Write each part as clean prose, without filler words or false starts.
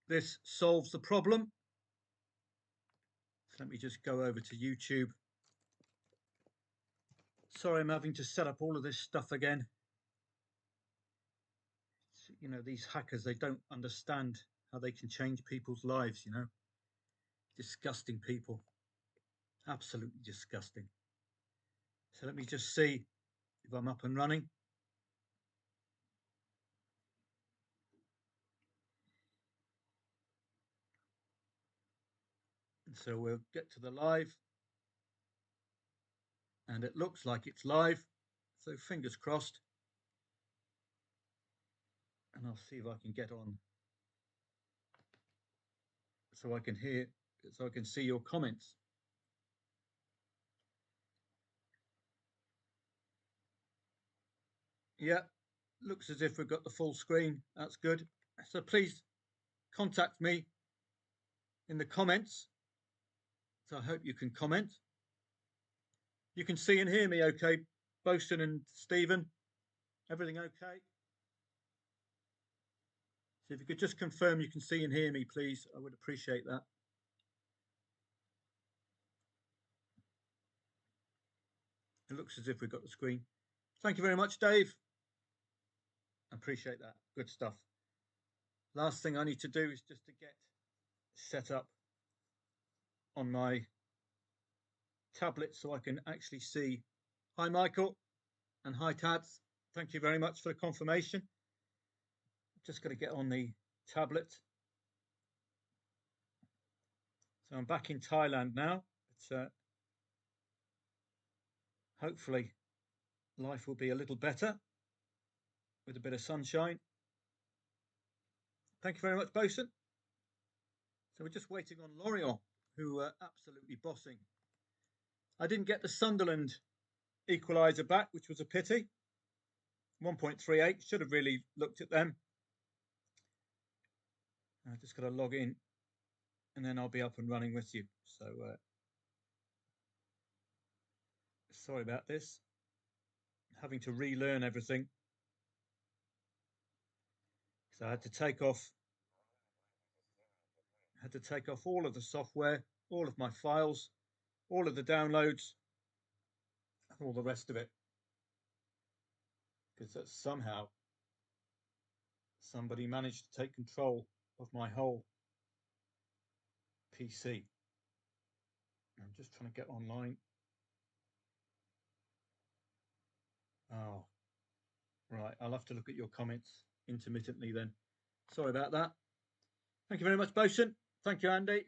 this solves the problem. So let me just go over to YouTube. Sorry, I'm having to set up all of this stuff again. You know, these hackers, they don't understand how they can change people's lives, you know. Disgusting people. Absolutely disgusting. So let me just see if I'm up and running. And so we'll get to the live. And it looks like it's live. So fingers crossed. And I'll see if I can get on so I can hear, so I can see your comments. Yeah, looks as if we've got the full screen. That's good. So please contact me in the comments. So I hope you can comment. You can see and hear me okay, Boaston and Stephen? Everything okay? So if you could just confirm you can see and hear me, please, I would appreciate that. It looks as if we've got the screen. Thank you very much, Dave. I appreciate that. Good stuff. Last thing I need to do is just to get set up on my tablet so I can actually see. Hi, Michael, and hi, Tads. Thank you very much for the confirmation. Just got to get on the tablet. So I'm back in Thailand now. It's hopefully life will be a little better with a bit of sunshine. Thank you very much, Bosun. So we're just waiting on Lorient, who are absolutely bossing. I didn't get the Sunderland equaliser back, which was a pity. 1.38, should have really looked at them. I just got to log in and then I'll be up and running with you. So sorry about this. Having to relearn everything. So I had to take off all of the software, all of my files, all of the downloads, and all the rest of it. Because somehow somebody managed to take control of my whole PC. I'm just trying to get online. Oh, right. I'll have to look at your comments intermittently then. Sorry about that. Thank you very much, Bosun. Thank you, Andy.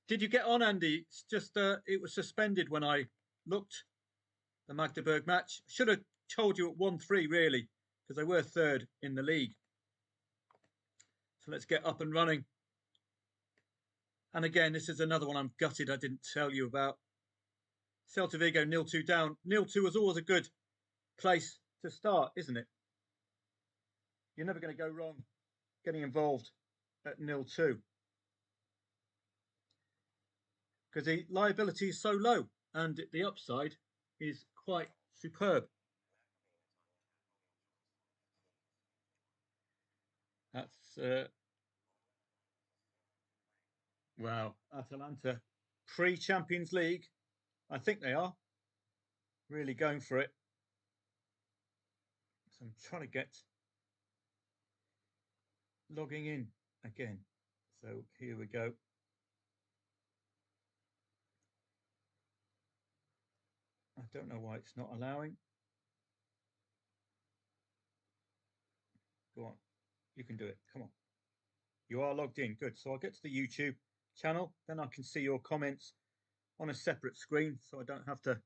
Did you get on, Andy? It's just it was suspended when I looked, the Magdeburg match. Should have told you at 1-3, really, because they were third in the league. So let's get up and running. And again, this is another one I'm gutted I didn't tell you about. Celta Vigo 0-2 down. 0-2 is always a good place to start, isn't it? You're never going to go wrong getting involved at 0-2. Because the liability is so low and the upside is quite superb. That's wow, Atalanta pre-Champions League. I think they are really going for it. So I'm trying to get logging in again. So here we go. I don't know why it's not allowing. Go on, you can do it. Come on. You are logged in. Good. So I'll get to the YouTube channel. Then I can see your comments on a separate screen so I don't have to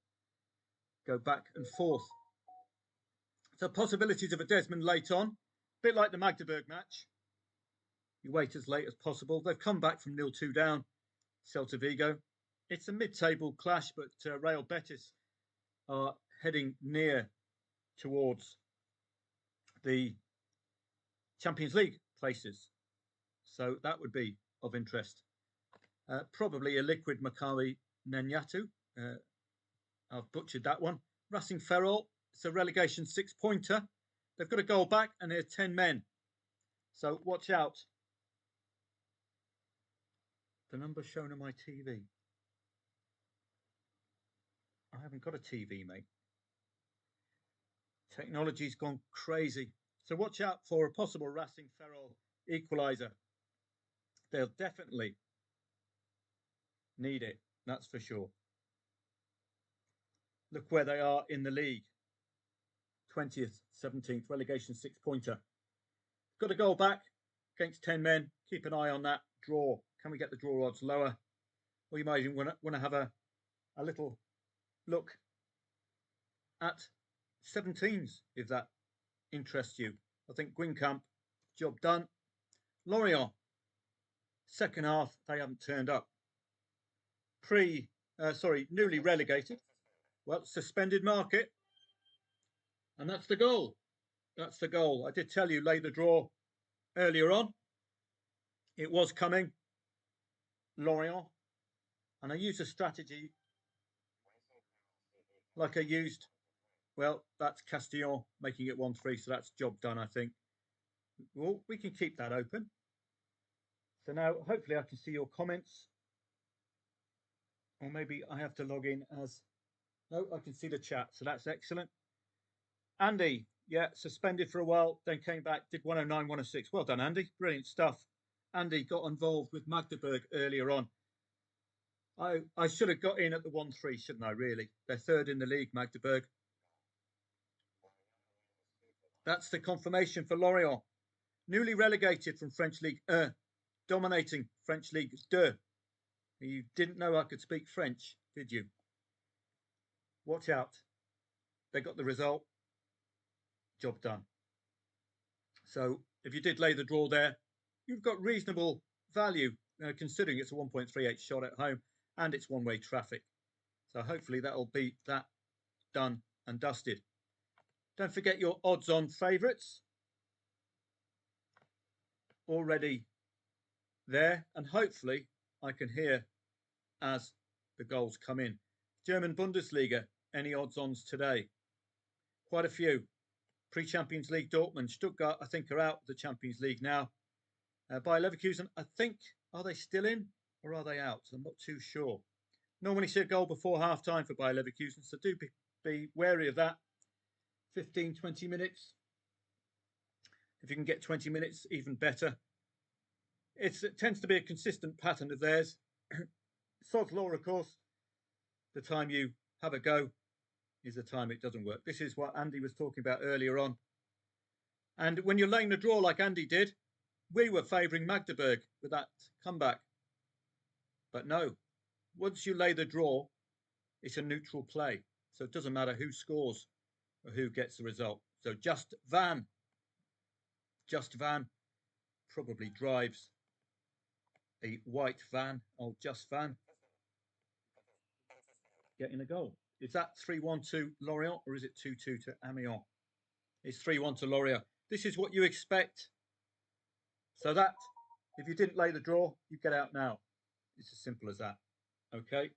go back and forth. So possibilities of a Desmond late on. A bit like the Magdeburg match. You wait as late as possible. They've come back from 0-2 down, Celta Vigo. It's a mid-table clash, but Real Betis are heading near towards the Champions League places. So that would be of interest. Probably a liquid Maccabi Nenyatu. I've butchered that one. Racing Ferrol. It's a relegation 6-pointer. They've got a goal back and they're 10 men. So watch out The number shown on my TV. I haven't got a TV, mate. Technology's gone crazy. So watch out for a possible Racing Ferrol equaliser. They'll definitely need it, that's for sure. Look where they are in the league. 20th, 17th, relegation 6-pointer. Got a goal back against 10 men. Keep an eye on that draw. Can we get the draw odds lower? Or you might even want to have a little look at 17s if that interests you. I think Gwynkamp, job done. Lorient, second half, they haven't turned up. Newly relegated. Well, suspended market. And that's the goal. That's the goal. I did tell you, lay the draw earlier on. It was coming. Lorient. And I used a strategy like I used. Well, that's Castillon making it 1-3. So that's job done, I think. Well, we can keep that open. So now, hopefully, I can see your comments. Or maybe I have to log in as... No, I can see the chat. So that's excellent. Andy, yeah, suspended for a while, then came back, did 109, 106. Well done, Andy. Brilliant stuff. Andy got involved with Magdeburg earlier on. I should have got in at the 1-3, shouldn't I, really? They're third in the league, Magdeburg. That's the confirmation for Lorient. Newly relegated from French League 1, dominating French League 2. You didn't know I could speak French, did you? Watch out. They got the result. Job done. So if you did lay the draw there, you've got reasonable value, considering it's a 1.38 shot at home and it's one-way traffic. So hopefully that'll be that done and dusted. Don't forget your odds-on favourites. Already there, and hopefully I can hear as the goals come in. German Bundesliga, any odds-ons today? Quite a few. Pre-Champions League Dortmund, Stuttgart, I think, are out of the Champions League now. Bayer Leverkusen, I think, are they still in or are they out? I'm not too sure. Normally see a goal before half-time for Bayer Leverkusen, so do be wary of that. 15, 20 minutes. If you can get 20 minutes, even better. It tends to be a consistent pattern of theirs. Sod's law, of course. The time you have a go is the time it doesn't work. This is what Andy was talking about earlier on. And when you're laying the draw like Andy did, we were favouring Magdeburg with that comeback. But no, once you lay the draw, it's a neutral play. So it doesn't matter who scores or who gets the result. So Just Van probably drives a white van. Oh, Just Van getting a goal. Is that 3-1 to Lorient or is it 2-2 to Amiens? It's 3-1 to Lorient. This is what you expect. So that, if you didn't lay the draw, you get out now. It's as simple as that. Okay.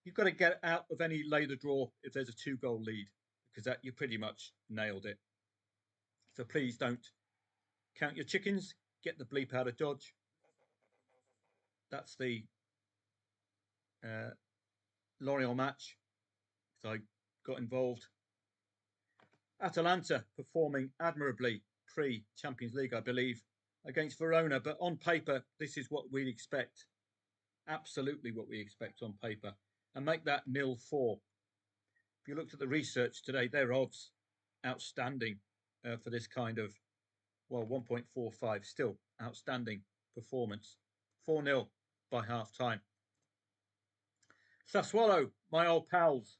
You've got to get out of any lay the draw if there's a 2-goal lead, because that you pretty much nailed it. So please don't count your chickens. Get the bleep out of Dodge. That's the Lorient match. So I got involved. Atalanta performing admirably pre-Champions League, I believe, against Verona. But on paper, this is what we'd expect. Absolutely what we expect on paper. And make that 0-4. If you looked at the research today, their odds outstanding for this kind of, well, 1.45. Still outstanding performance. 4-0 by half-time. Sassuolo, my old pals.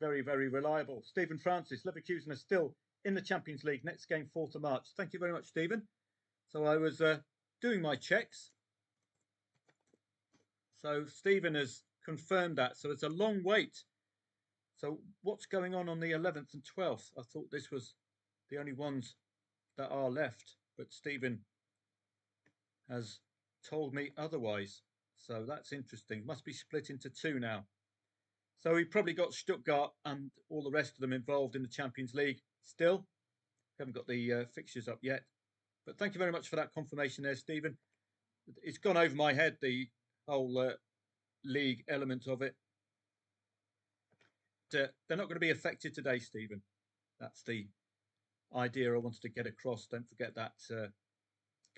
Very, very reliable. Stephen Francis, Leverkusen are still in the Champions League. Next game, 4th of March. Thank you very much, Stephen. So I was doing my checks. So Stephen has confirmed that. So it's a long wait. So what's going on the 11th and 12th? I thought this was the only ones that are left. But Stephen has told me otherwise. So that's interesting. Must be split into 2 now. So we probably got Stuttgart and all the rest of them involved in the Champions League still. Haven't got the fixtures up yet. But thank you very much for that confirmation there, Stephen. it's gone over my head, the whole league element of it. They're not going to be affected today, Stephen. That's the idea I wanted to get across. Don't forget that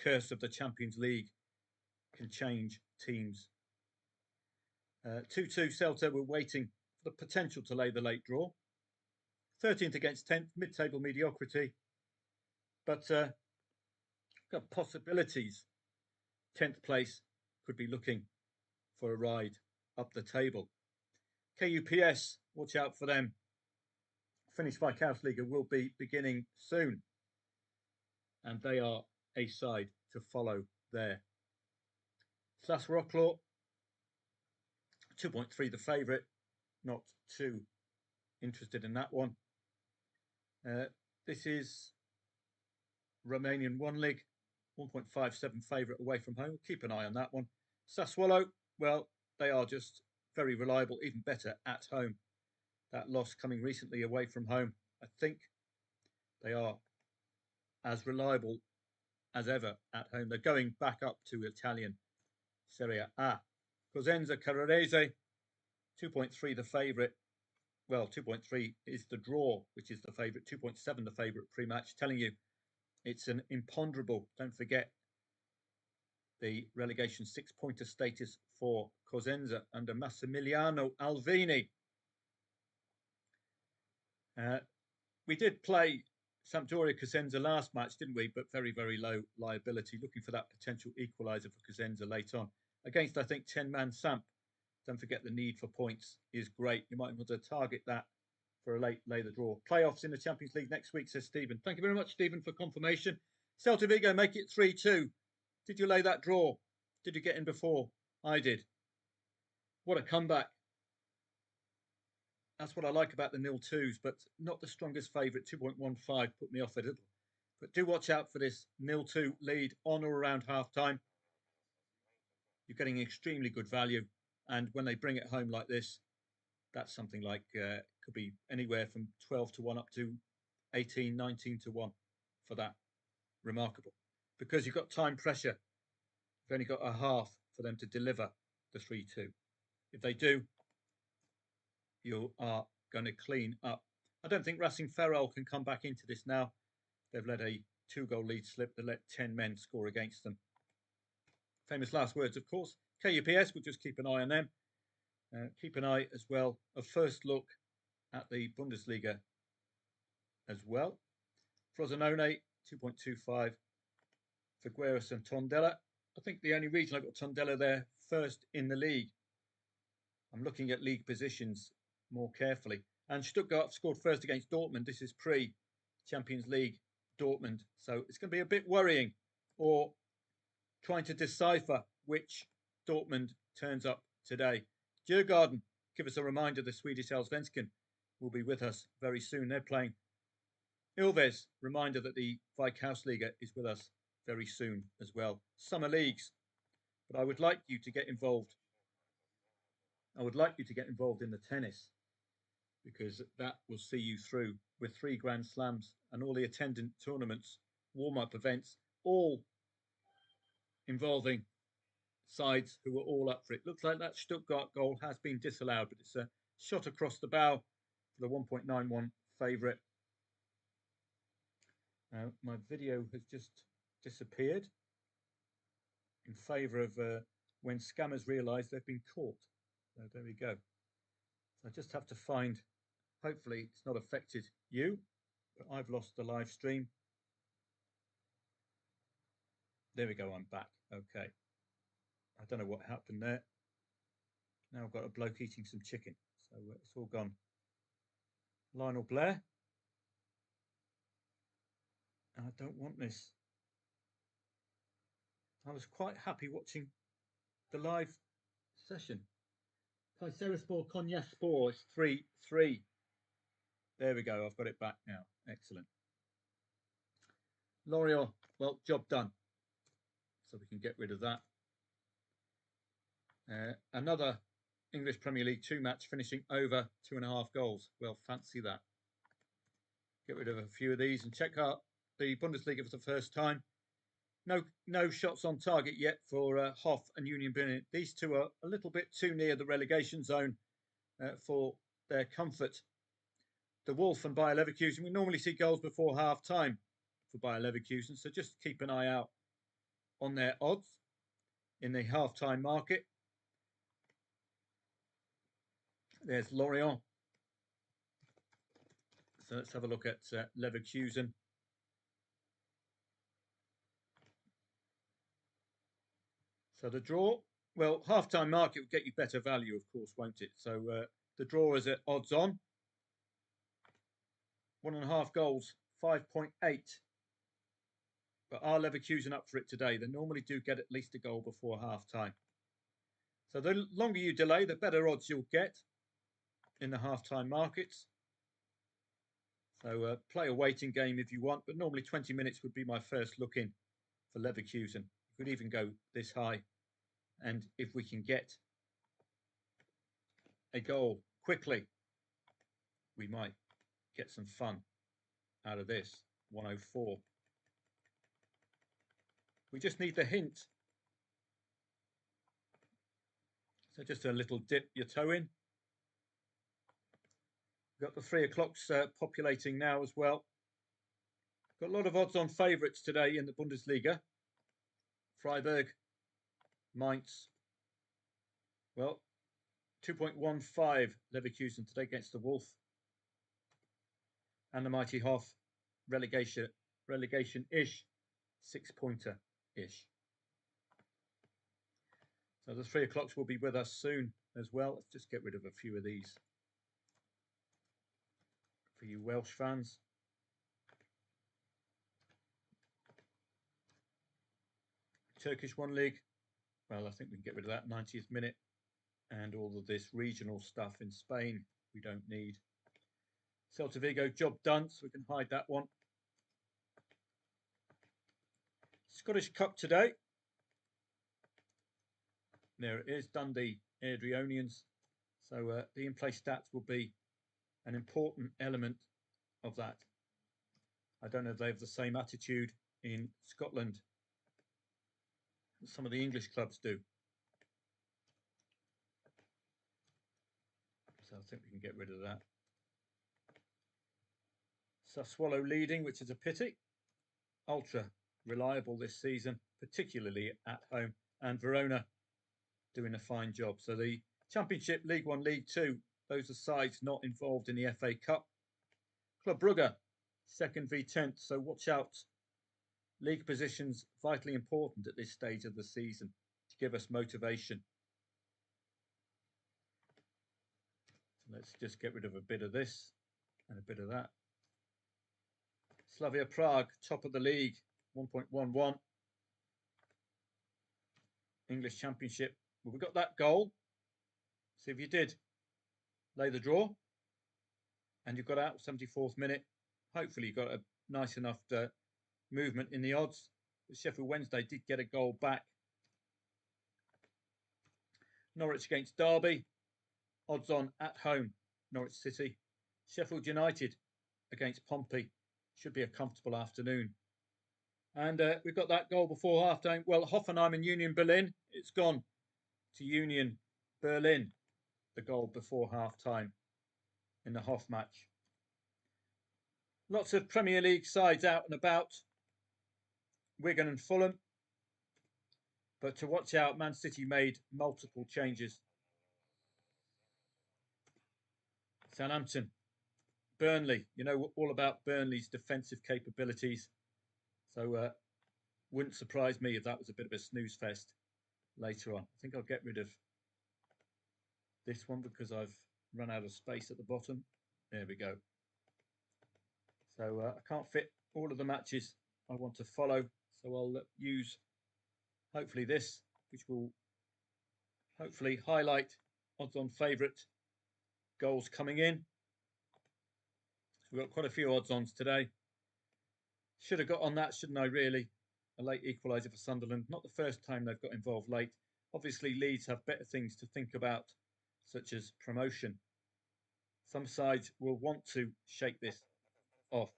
curse of the Champions League can change teams. 2-2 Celta were waiting for the potential to lay the late draw. 13th against 10th, mid-table mediocrity. But got possibilities. 10th place could be looking for a ride up the table. KUPS, watch out for them. Finnish Veikkausliiga will be beginning soon. And they are a side to follow there. Slas Rocklaw, 2.3 the favourite. Not too interested in that one. This is Romanian One League, 1.57 favourite away from home. Keep an eye on that one. Sassuolo, well, they are just very reliable, even better at home. That loss coming recently away from home, I think they are as reliable as ever at home. They're going back up to Italian Serie A. Cosenza Carrarese, 2.3 the favourite. Well, 2.3 is the draw, which is the favourite. 2.7 the favourite pre-match. Telling you, it's an imponderable. Don't forget the relegation 6-pointer status for Cosenza under Massimiliano Alvini. We did play Sampdoria Cosenza last match, didn't we? But very, very low liability. Looking for that potential equaliser for Cosenza later on. Against, I think, 10-man Samp. Don't forget the need for points is great. You might want to target that for a lay the draw. Playoffs in the Champions League next week, says Stephen. Thank you very much, Stephen, for confirmation. Celta Vigo make it 3-2. Did you lay that draw? Did you get in before? I did. What a comeback. That's what I like about the 0-2s, but not the strongest favourite. 2.15 put me off a little. But do watch out for this 0-2 lead on or around half-time. You're getting extremely good value. And when they bring it home like this, that's something like, could be anywhere from 12-1 up to 18, 19-1 for that. Remarkable. Because you've got time pressure. You've only got a half for them to deliver the 3-2. If they do, you are going to clean up. I don't think Racing Ferrol can come back into this now. They've let a 2-goal lead slip. They let 10 men score against them. Famous last words, of course. KUPS, we'll just keep an eye on them. Keep an eye as well. A first look at the Bundesliga as well. Frosinone, 2.25. Figueras and Tondela. I think the only reason I've got Tondela there first in the league. I'm looking at league positions more carefully. And Stuttgart scored first against Dortmund. This is pre-Champions League Dortmund. So it's going to be a bit worrying, or trying to decipher which Dortmund turns up today. Djurgården, give us a reminder, the Swedish Allsvenskan will be with us very soon. They're playing Ilves. Reminder that the Veikkausliiga is with us very soon as well. Summer leagues. But I would like you to get involved. I would like you to get involved in the tennis, because that will see you through with 3 Grand Slams and all the attendant tournaments, warm-up events, all involving sides who are all up for it. Looks like that Stuttgart goal has been disallowed, but it's a shot across the bow for the 1.91 favourite. My video has just disappeared in favour of when scammers realise they've been caught. So there we go. So I just have to find, hopefully it's not affected you, but I've lost the live stream. There we go, I'm back. Okay. I don't know what happened there. Now I've got a bloke eating some chicken. So it's all gone. Lionel Blair. I don't want this. I was quite happy watching the live session. Kayserispor Konyaspor is 3-3. There we go. I've got it back now. Excellent. Lorient, well, job done. So we can get rid of that. Another English Premier League 2 match finishing over 2.5 goals. Well, fancy that. Get rid of a few of these and check out the Bundesliga for the first time. No shots on target yet for Hoff and Union Berlin. These two are a little bit too near the relegation zone for their comfort. The Wolf and Bayer Leverkusen, we normally see goals before half time for Bayer Leverkusen, so just keep an eye out on their odds in the half time market. There's Lorient. So let's have a look at Leverkusen. So the draw, well, half-time market will get you better value, of course, won't it? So the draw is at odds on. 1.5 goals, 5.8. But are Leverkusen up for it today? They normally do get at least a goal before half-time. So the longer you delay, the better odds you'll get in the half-time markets. So play a waiting game if you want, but normally 20 minutes would be my first look in for Leverkusen. You could even go this high. And if we can get a goal quickly, we might get some fun out of this. 104. We just need the hint. So just a little dip your toe in. Got the 3 o'clocks populating now as well. Got a lot of odds on favourites today in the Bundesliga. Freiburg, Mainz. Well, 2.15 Leverkusen today against the Wolf. And the mighty Hoff, relegation-ish, 6-pointer-ish. So the 3 o'clocks will be with us soon as well. Let's just get rid of a few of these for you Welsh fans. Turkish One League. Well, I think we can get rid of that 90th minute. And all of this regional stuff in Spain we don't need. Celta Vigo, job done, so we can hide that one. Scottish Cup today. There it is, Dundee Airdrieonians. So the in-play stats will be an important element of that. I don't know if they have the same attitude in Scotland as some of the English clubs do. So I think we can get rid of that. Sassuolo leading, which is a pity. Ultra reliable this season, particularly at home. And Verona doing a fine job. So the Championship, League 1, League 2, those are sides not involved in the FA Cup. Club Brugge, 2nd v 10th, so watch out. League positions vitally important at this stage of the season to give us motivation. So let's just get rid of a bit of this and a bit of that. Slavia Prague, top of the league, 1.11. English Championship. Well, we got that goal. See if you did. Lay the draw. And you've got out 74th minute. Hopefully you got a nice enough movement in the odds. But Sheffield Wednesday did get a goal back. Norwich against Derby. Odds on at home, Norwich City. Sheffield United against Pompey. Should be a comfortable afternoon. And we've got that goal before half-time. Well, Hoffenheim and Union Berlin. It's gone to Union Berlin. The goal before half-time in the Hoff match. Lots of Premier League sides out and about. Wigan and Fulham. But to watch out, Man City made multiple changes. Southampton. Burnley. You know all about Burnley's defensive capabilities. So wouldn't surprise me if that was a bit of a snooze fest later on. I think I'll get rid of this one because I've run out of space at the bottom. There we go. So I can't fit all of the matches I want to follow. So I'll use hopefully this, which will hopefully highlight odds on favourite goals coming in. So we've got quite a few odds ons today. Should have got on that, shouldn't I, really? A late equaliser for Sunderland. Not the first time they've got involved late. Obviously, Leeds have better things to think about, such as promotion. Some sides will want to shake this off,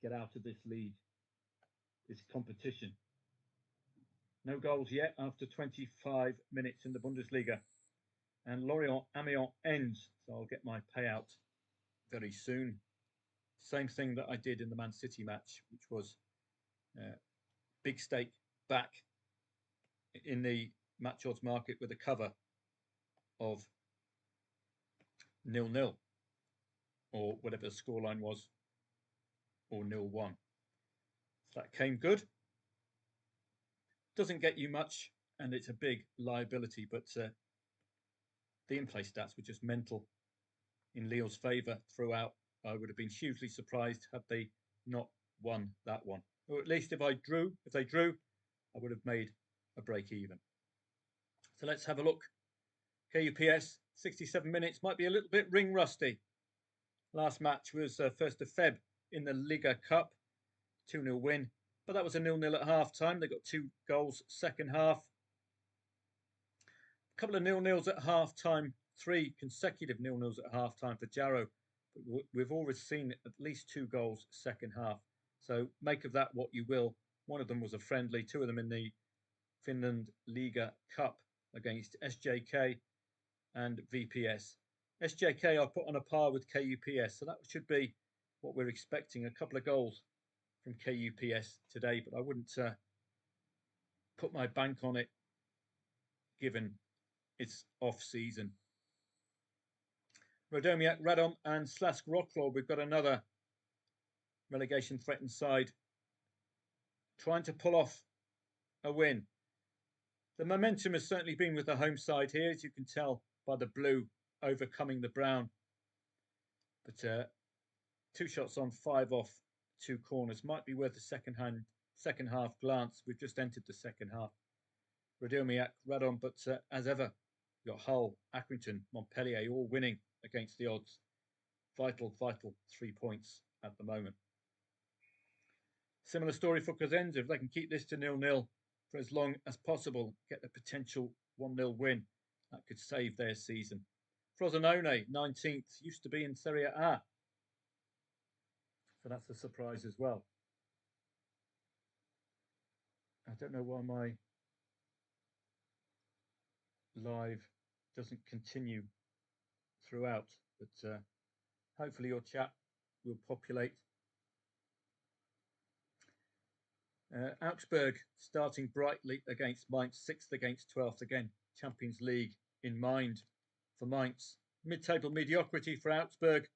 get out of this league, this competition. No goals yet after 25 minutes in the Bundesliga. And Lorient Amiens ends, so I'll get my payout very soon. Same thing that I did in the Man City match, which was big stake back in the match odds market with a cover of 0-0 or whatever the scoreline was, or 0-1. So that came good. Doesn't get you much, and it's a big liability, but the in-play stats were just mental in Lille's favour throughout. I would have been hugely surprised had they not won that one. Or at least if they drew, I would have made a break even. So let's have a look. KUPS, 67 minutes, might be a little bit ring rusty. Last match was 1st of Feb in the Liga Cup, 2-0 win. But that was a 0-0 at half time. They got 2 goals second half. A couple of 0-0s at half time, 3 consecutive 0-0s at half time for Jarrow. But we've always seen at least 2 goals second half. So make of that what you will. One of them was a friendly, 2 of them in the Finland Liga Cup against SJK and VPS. SJK I put on a par with KUPS, so that should be what we're expecting. A couple of goals from KUPS today, but I wouldn't put my bank on it given it's off-season. Radomiak, Radom and Slask Rockwell, we've got another relegation-threatened side trying to pull off a win. The momentum has certainly been with the home side here, as you can tell by the blue overcoming the brown. But 2 shots on, 5 off, 2 corners. Might be worth a second half glance. We've just entered the second half. Radomiak, Radom, but as ever, you've got Hull, Accrington, Montpellier all winning against the odds. Vital 3 points at the moment. Similar story for Cosenza. If they can keep this to 0-0 for as long as possible, get a potential 1-0 win, that could save their season. Frosinone, 19th, used to be in Serie A. So that's a surprise as well. I don't know why my live doesn't continue throughout, but hopefully your chat will populate. Augsburg starting brightly against Mainz, 6th against 12th. Again, Champions League in mind for Mainz. Mid-table mediocrity for Augsburg.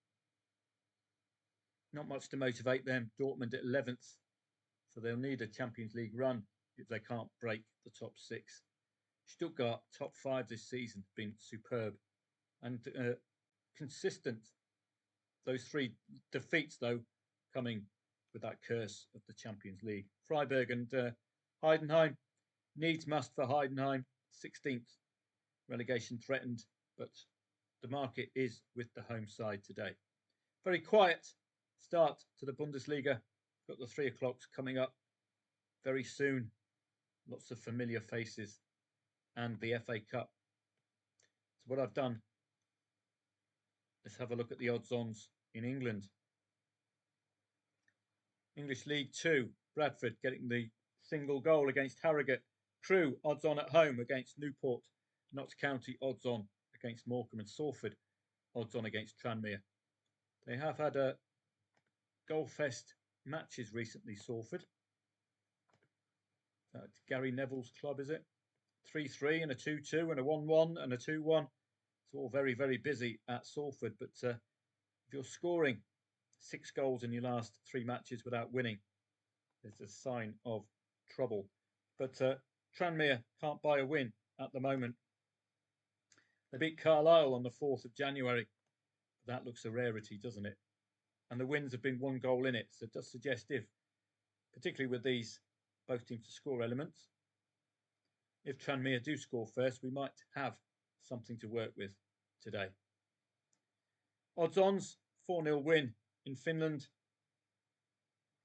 Not much to motivate them. Dortmund at 11th. So they'll need a Champions League run if they can't break the top 6. Stuttgart, top 5 this season, been superb and consistent. Those 3 defeats, though, coming with that curse of the Champions League. Freiburg and Heidenheim, needs must for Heidenheim, 16th, relegation threatened, but the market is with the home side today. Very quiet start to the Bundesliga. Got the 3 o'clocks coming up very soon. Lots of familiar faces and the FA Cup. So what I've done, let's have a look at the odds-ons in England. English League 2, Bradford getting the single goal against Harrogate. Crewe odds on at home against Newport. Notts County odds on against Morecambe, and Salford odds on against Tranmere. They have had a goal-fest matches recently, Salford. Gary Neville's club, is it? 3-3 and a 2-2 and a 1-1 and a 2-1. It's all very, very busy at Salford, but if you're scoring 6 goals in your last 3 matches without winning, there's a sign of trouble. But Tranmere can't buy a win at the moment. They beat Carlisle on the 4th of January. That looks a rarity, doesn't it? And the wins have been 1 goal in it. So it does suggest if, particularly with these both teams to score elements, if Tranmere do score first, we might have something to work with today. Odds-ons, 4-0 win in Finland.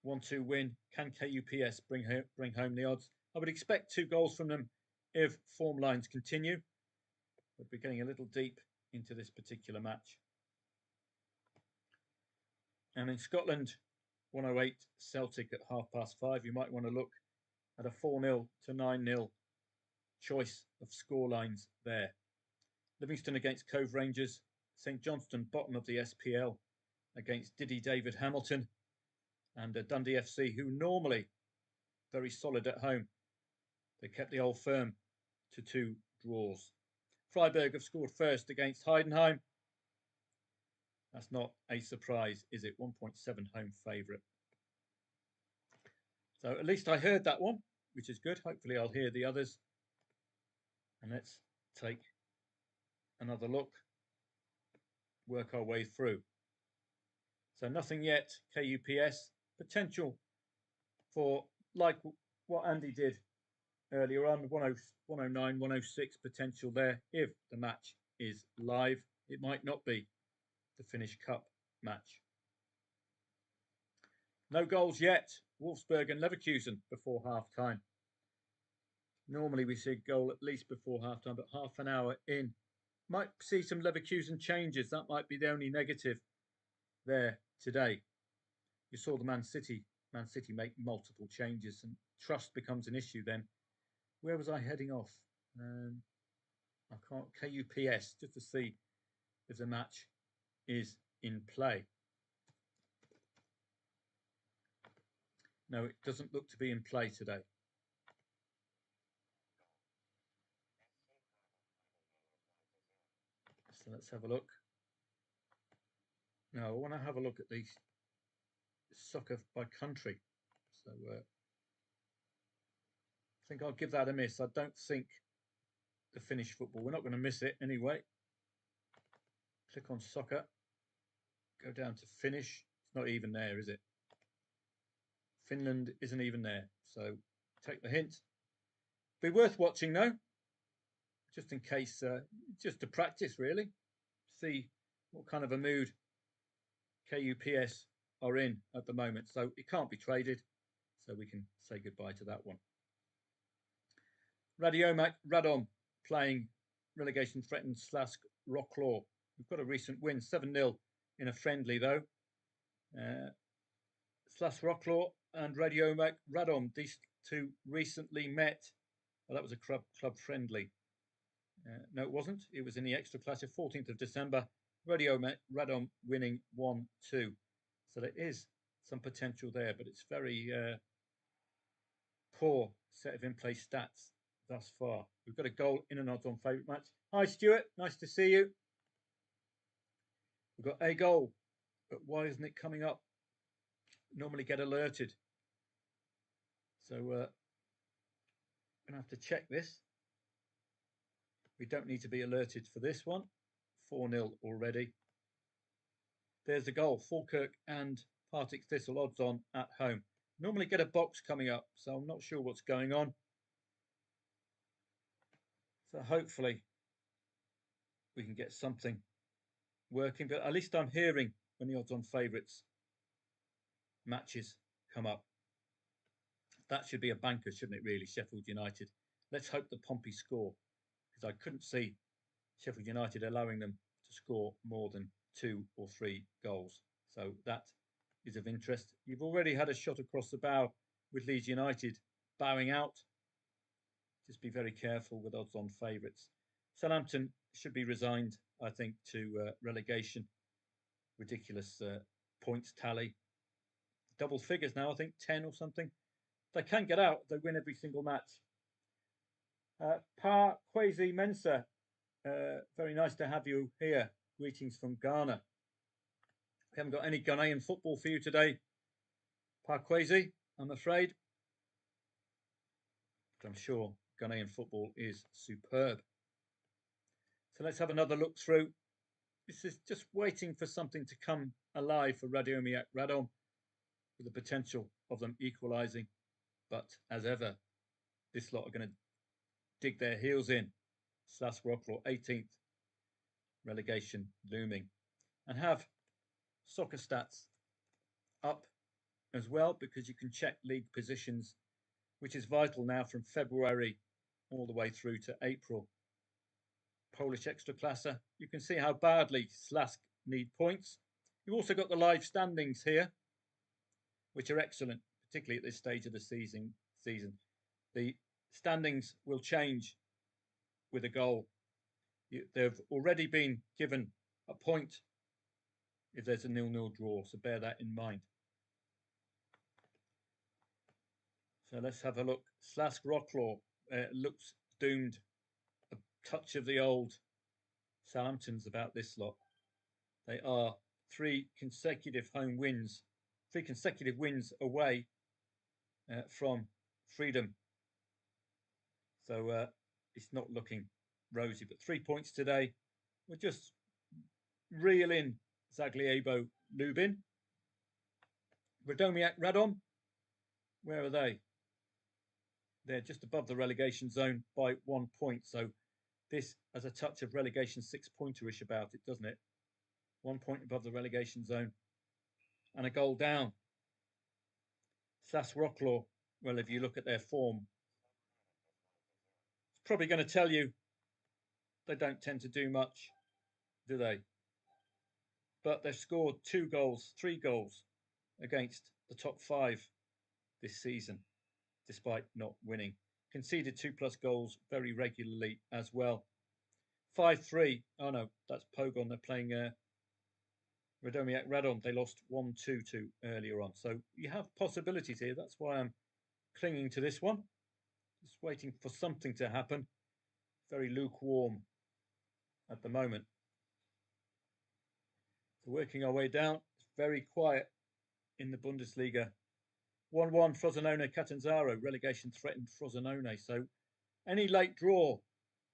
1-2 win. Can KUPS bring home the odds? I would expect 2 goals from them if form lines continue. But we're getting a little deep into this particular match. And in Scotland, 108 Celtic at 5:30. You might want to look at a 4-0 to 9-0 choice of scorelines there. Livingston against Cove Rangers, St Johnstone bottom of the SPL against Diddy David Hamilton, and Dundee FC, who normally very solid at home. They kept the old firm to 2 draws. Freiburg have scored first against Heidenheim. That's not a surprise, is it? 1.7 home favourite. So at least I heard that one, which is good. Hopefully I'll hear the others. And let's take another look, work our way through. So nothing yet, KUPS. Potential for, like what Andy did earlier on, 109, 106 potential there. If the match is live, it might not be the Finnish Cup match. No goals yet. Wolfsburg and Leverkusen before half-time. Normally we see a goal at least before half-time, but half an hour in. Might see some Leverkusen changes. That might be the only negative there today. You saw the Man City make multiple changes, and trust becomes an issue then. Where was I heading off? I can't, KUPS, just to see if the match is in play. No, it doesn't look to be in play today. So let's have a look. No, I want to have a look at the soccer by country. So I think I'll give that a miss. I don't think the Finnish football, we're not going to miss it anyway. Click on soccer. Go down to Finnish. It's not even there, is it? Finland isn't even there. So take the hint. Be worth watching though, just in case, just to practice really. See what kind of a mood KUPS are in at the moment. So it can't be traded. So we can say goodbye to that one. Radiomak Radom playing relegation threatened Slask Wroclaw. We've got a recent win, 7-0 in a friendly though. Slask Wroclaw and Radiomak Radom, these two recently met. Well, that was a club friendly. No, it wasn't. It was in the extra class of 14th of December. Radiomak Radom winning 1-2. So there is some potential there, but it's very poor set of in-play stats thus far. We've got a goal in an odds-on favourite match. Hi, Stuart. Nice to see you. We've got a goal, but why isn't it coming up? Normally get alerted. So I'm going to have to check this. We don't need to be alerted for this one. 4-0 already. There's the goal. Falkirk and Partick Thistle odds on at home. Normally get a box coming up, so I'm not sure what's going on. So hopefully we can get something working, but at least I'm hearing when the odds on favourites matches come up. That should be a banker, shouldn't it really, Sheffield United? Let's hope the Pompey score, because I couldn't see Sheffield United allowing them to score more than 2 or 3 goals. So that is of interest. You've already had a shot across the bow with Leeds United bowing out. Just be very careful with odds on favourites. Southampton should be resigned, I think, to relegation. Ridiculous points tally. Double figures now, I think 10 or something. They can get out. They win every single match. Pa Kwesi Mensah, very nice to have you here. Greetings from Ghana. We haven't got any Ghanaian football for you today, Pa Kwesi, I'm afraid. But I'm sure Ghanaian football is superb. So let's have another look through. This is just waiting for something to come alive for Radomiak Radom, with the potential of them equalising. But as ever, this lot are going to dig their heels in. Slask Wroclaw, 18th, relegation looming. And have soccer stats up as well, because you can check league positions, which is vital now from February all the way through to April. Polish Ekstraklasa, you can see how badly Slask need points. You've also got the live standings here, which are excellent, particularly at this stage of the season. the standings will change with a goal. They've already been given a point if there's a 0-0 draw, so bear that in mind. So let's have a look. Slask Rocklaw looks doomed. A touch of the old Southampton's about this lot. They are 3 consecutive home wins, 3 consecutive wins away from freedom. So it's not looking rosy, but 3 points today. We'll just reel in Zagliebo Lubin. Radomiak Radom, where are they? They're just above the relegation zone by 1 point. So this has a touch of relegation 6-pointer-ish about it, doesn't it? 1 point above the relegation zone and a goal down. Slask Rocklaw, well, if you look at their form, it's probably going to tell you they don't tend to do much, do they? But they've scored 2 goals, 3 goals against the top 5 this season, despite not winning. Conceded 2+ goals very regularly as well. 5-3. Oh no, that's Pogon. They're playing Radomiak Radom. They lost 1-2 to earlier on. So you have possibilities here. That's why I'm clinging to this one. Just waiting for something to happen. Very lukewarm at the moment. So working our way down. It's very quiet in the Bundesliga. 1-1 Frosinone Catanzaro. Relegation threatened Frosinone. So any late draw,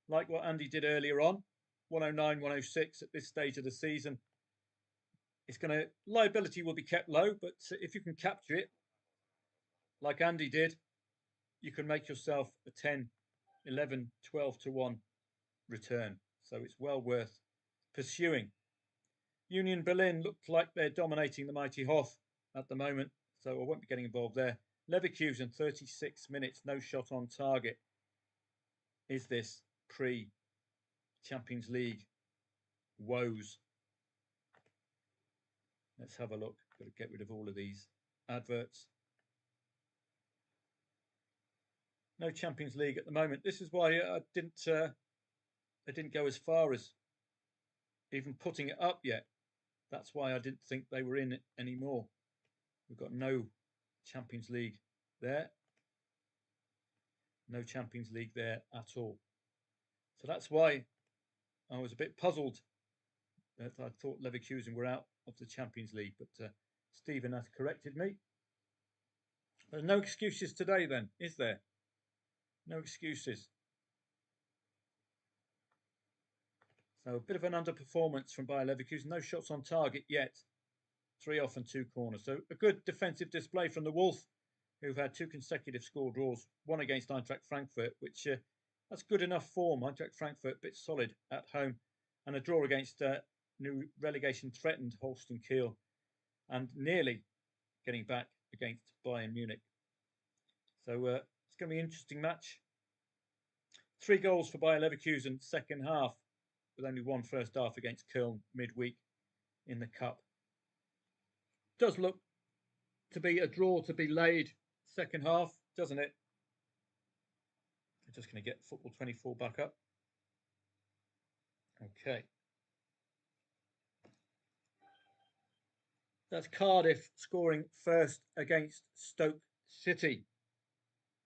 like what Andy did earlier on, 109, 106 at this stage of the season, it's going to, liability will be kept low, but if you can capture it, like Andy did, you can make yourself a 10, 11, 12 to 1 return. So it's well worth pursuing. Union Berlin looked like they're dominating the mighty Hoff at the moment, so I won't be getting involved there. Leverkusen, 36 minutes, no shot on target. Is this pre-Champions League woes? Let's have a look. Got to get rid of all of these adverts. No Champions League at the moment. This is why I didn't go as far as even putting it up yet. That's why I didn't think they were in it anymore. We've got no Champions League there. No Champions League there at all. So that's why I was a bit puzzled that I thought Leverkusen were out of the Champions League, but Stephen has corrected me. There's no excuses today then, is there? No excuses. So a bit of an underperformance from Bayer Leverkusen. No shots on target yet. 3 off and 2 corners. So a good defensive display from the Wolf, who've had 2 consecutive score draws. One against Eintracht Frankfurt, which that's good enough form. Eintracht Frankfurt a bit solid at home. And a draw against new relegation threatened Holstein Kiel. And nearly getting back against Bayern Munich. So it's going to be an interesting match. 3 goals for Bayer Leverkusen second half, with only 1 first half against Köln midweek in the Cup. Does look to be a draw to be laid second half, doesn't it? I'm just going to get Football 24 back up. Okay. That's Cardiff scoring first against Stoke City.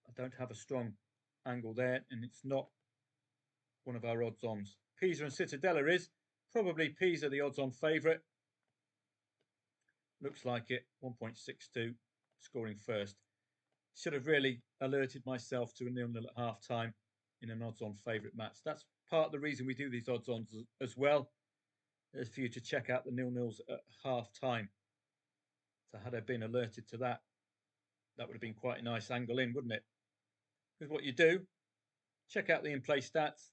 I don't have a strong angle there, and it's not one of our odds-ons. Pisa and Cittadella is. Probably Pisa the odds-on favourite. Looks like it. 1.62 scoring first. Should have really alerted myself to a 0-0 at half-time in an odds-on favourite match. That's part of the reason we do these odds-ons as well, is for you to check out the 0-0s at half-time. So had I been alerted to that, that would have been quite a nice angle in, wouldn't it? Because what you do, check out the in-play stats,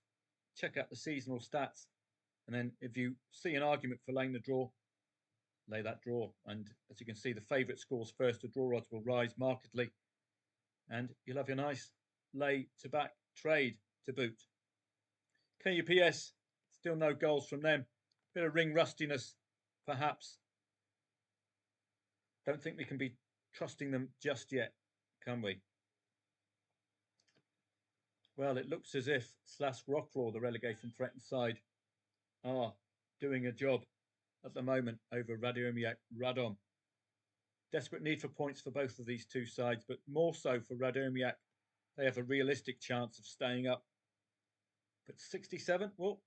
check out the seasonal stats, and then if you see an argument for laying the draw, lay that draw. And as you can see, the favourite scores first, the draw odds will rise markedly, and you'll have your nice lay to back trade to boot. KUPS, still no goals from them. Bit of ring rustiness, perhaps. Don't think we can be trusting them just yet, can we? Well, it looks as if Slask Rocklaw, the relegation threatened side, are doing a job at the moment over Radomiak Radom. Desperate need for points for both of these two sides, but more so for Radomiak. They have a realistic chance of staying up. But 67, well,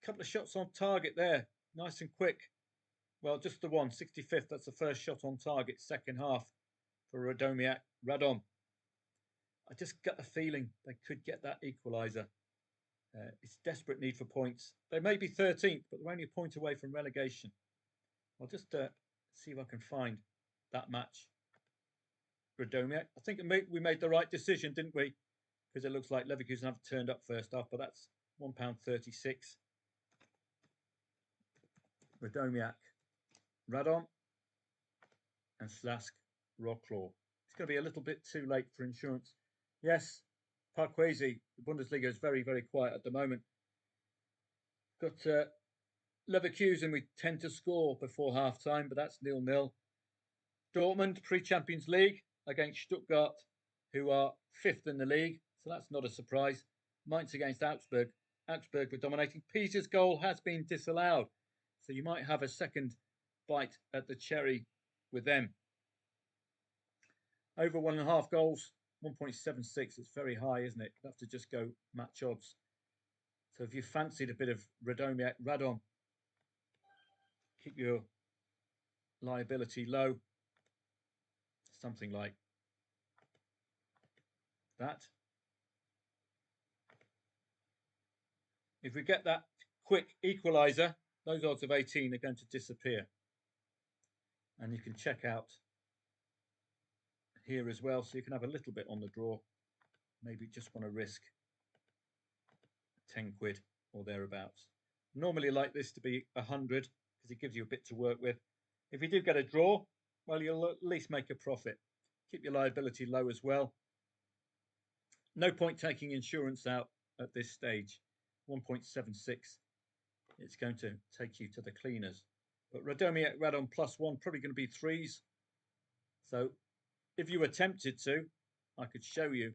a couple of shots on target there. Nice and quick. Well, just the one, 65th. That's the first shot on target, second half for Radomiak Radom. I just got the feeling they could get that equaliser. It's desperate need for points. They may be 13th, but they're only a point away from relegation. I'll just see if I can find that match. Radomiak. I think we made the right decision, didn't we? Because it looks like Leverkusen have turned up first half, but that's £1.36. Radomiak Radom and Slask Rocklaw. It's going to be a little bit too late for insurance. Yes, Parkwesi, the Bundesliga is very, very quiet at the moment. Got Leverkusen, we tend to score before half-time, but that's 0-0. Dortmund, pre-Champions League against Stuttgart, who are 5th in the league, so that's not a surprise. Mainz against Augsburg. Augsburg were dominating. Pisa's goal has been disallowed, so you might have a second bite at the cherry with them. Over 1.5 goals, 1.76. It's very high, isn't it? You have to just go match odds. So if you fancied a bit of Radomiak Radom, keep your liability low. Something like that. If we get that quick equaliser, those odds of 18 are going to disappear. And you can check out here as well, so you can have a little bit on the draw. Maybe just want to risk 10 quid or thereabouts. Normally like this to be 100 because it gives you a bit to work with. If you do get a draw, well, you'll at least make a profit. Keep your liability low as well. No point taking insurance out at this stage. 1.76. It's going to take you to the cleaners. But Radomiak Radom +1, probably going to be 3s. So if you were tempted to, I could show you.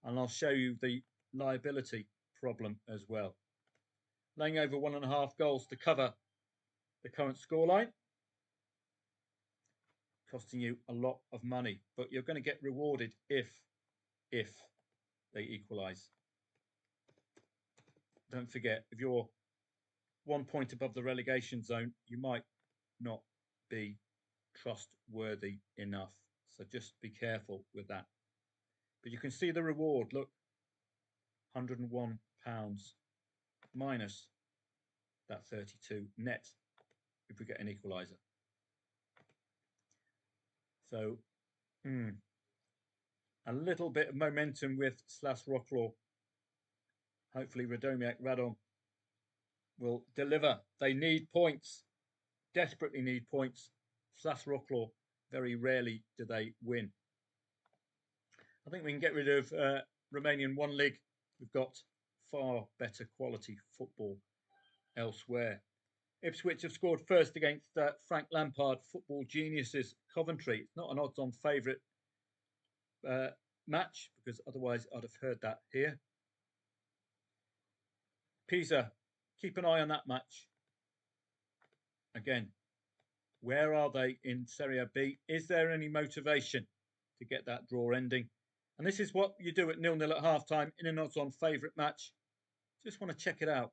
And I'll show you the liability problem as well. Laying over 1.5 goals to cover the current scoreline. Costing you a lot of money. But you're going to get rewarded if they equalise. Don't forget, if you're 1 point above the relegation zone, you might not be trustworthy enough. So just be careful with that. But you can see the reward. Look, £101 minus that 32 net if we get an equaliser. So a little bit of momentum with Slask Rocklaw. Hopefully Radomiak Radom will deliver. They need points, desperately need points. Slask Rocklaw, very rarely do they win. I think we can get rid of Romanian One League. We've got far better quality football elsewhere. Ipswich have scored first against Frank Lampard, football geniuses, Coventry. It's not an odds-on favourite match, because otherwise I'd have heard that here. Pisa, keep an eye on that match. Again, where are they in Serie B? Is there any motivation to get that draw ending? And this is what you do at 0-0 at half-time in an odds-on favourite match. Just want to check it out.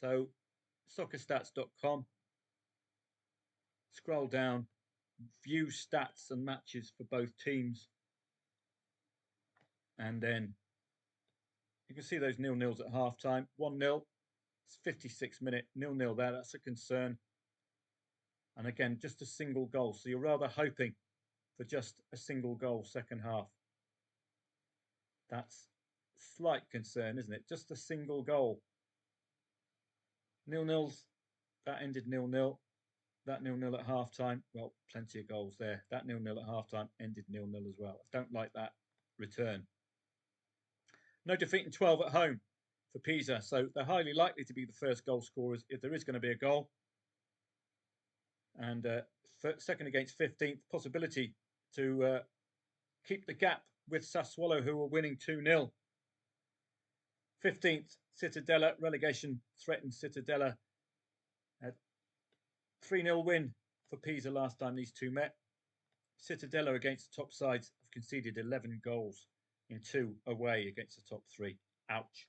So, soccerstats.com. Scroll down, view stats and matches for both teams. And then you can see those 0-0s at half-time. 1-0, it's 56 minute, 0-0 there, that's a concern. And again, just a single goal. So you're rather hoping for just a single goal second half. That's slight concern, isn't it? Just a single goal. 0-0s, that ended 0-0. That 0-0 at half-time, well, plenty of goals there. That 0-0 at half-time ended 0-0 as well. I don't like that return. No defeat in 12 at home for Pisa, so they're highly likely to be the first goal scorers if there is going to be a goal. And second against 15th, possibility to keep the gap with Sassuolo, who are winning 2-0. 15th, Cittadella, relegation threatened Cittadella. 3-0 win for Pisa last time these two met. Cittadella against the top sides have conceded 11 goals in 2 away against the top 3. Ouch.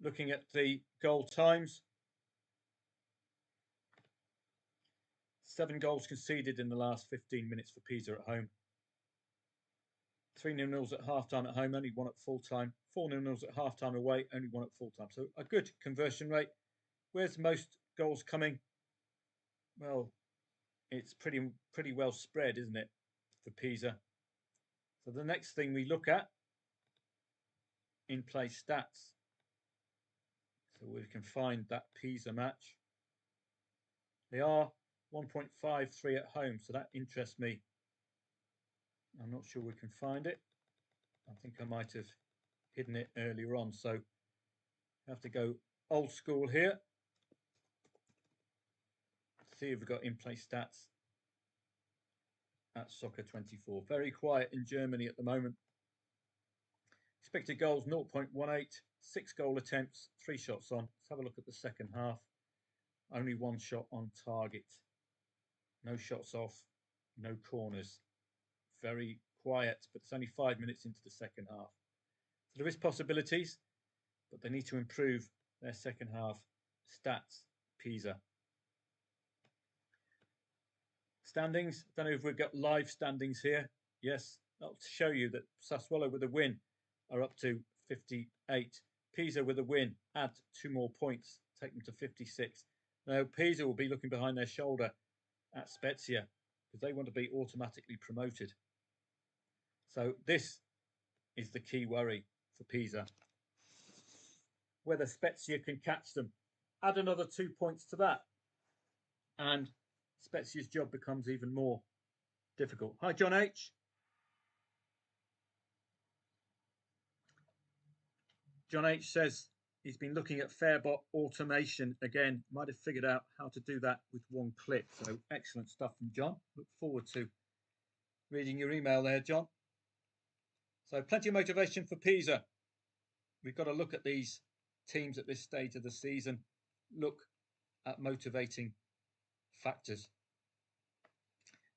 Looking at the goal times. 7 goals conceded in the last 15 minutes for Pisa at home. 3-0 at half-time at home, only 1 at full-time. 4-0 at half-time away, only 1 at full-time. So a good conversion rate. Where's most goals coming? Well, it's pretty well spread, isn't it, for Pisa? So the next thing we look at, in-play stats. So we can find that Pisa match. They are 1.53 at home, so that interests me. I'm not sure we can find it. I think I might have hidden it earlier on, so I have to go old school here. See if we've got in-play stats at Soccer 24. Very quiet in Germany at the moment. Expected goals 0.18, 6 goal attempts, 3 shots on. Let's have a look at the second half. Only 1 shot on target. No shots off, no corners. Very quiet, but it's only 5 minutes into the second half. So there is possibilities, but they need to improve their second half stats, Pisa. Standings, I don't know if we've got live standings here. Yes, that'll show you that Sassuolo with a win are up to 58. Pisa with a win, add 2 more points, take them to 56. Now Pisa will be looking behind their shoulder at Spezia because they want to be automatically promoted. So this is the key worry for Pisa. Whether Spezia can catch them. Add another 2 points to that, and Spezia's job becomes even more difficult. Hi, John H. John H says he's been looking at Fairbot automation again. Might have figured out how to do that with 1 click. So excellent stuff from John. Look forward to reading your email there, John. So plenty of motivation for Pisa. We've got to look at these teams at this stage of the season. Look at motivating factors.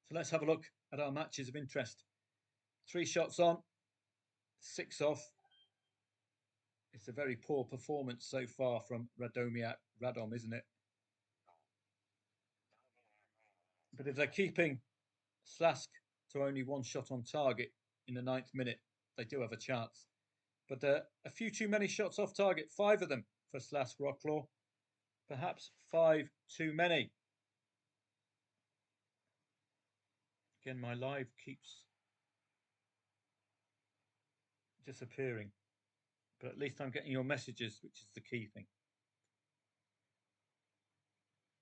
So let's have a look at our matches of interest. 3 shots on, 6 off. It's a very poor performance so far from Radom, isn't it? But if they're keeping Slask to only 1 shot on target in the 9th minute, they do have a chance. But a few too many shots off target, 5 of them for Slask Rocklaw. Perhaps 5 too many. Again, my live keeps disappearing. But at least I'm getting your messages, which is the key thing.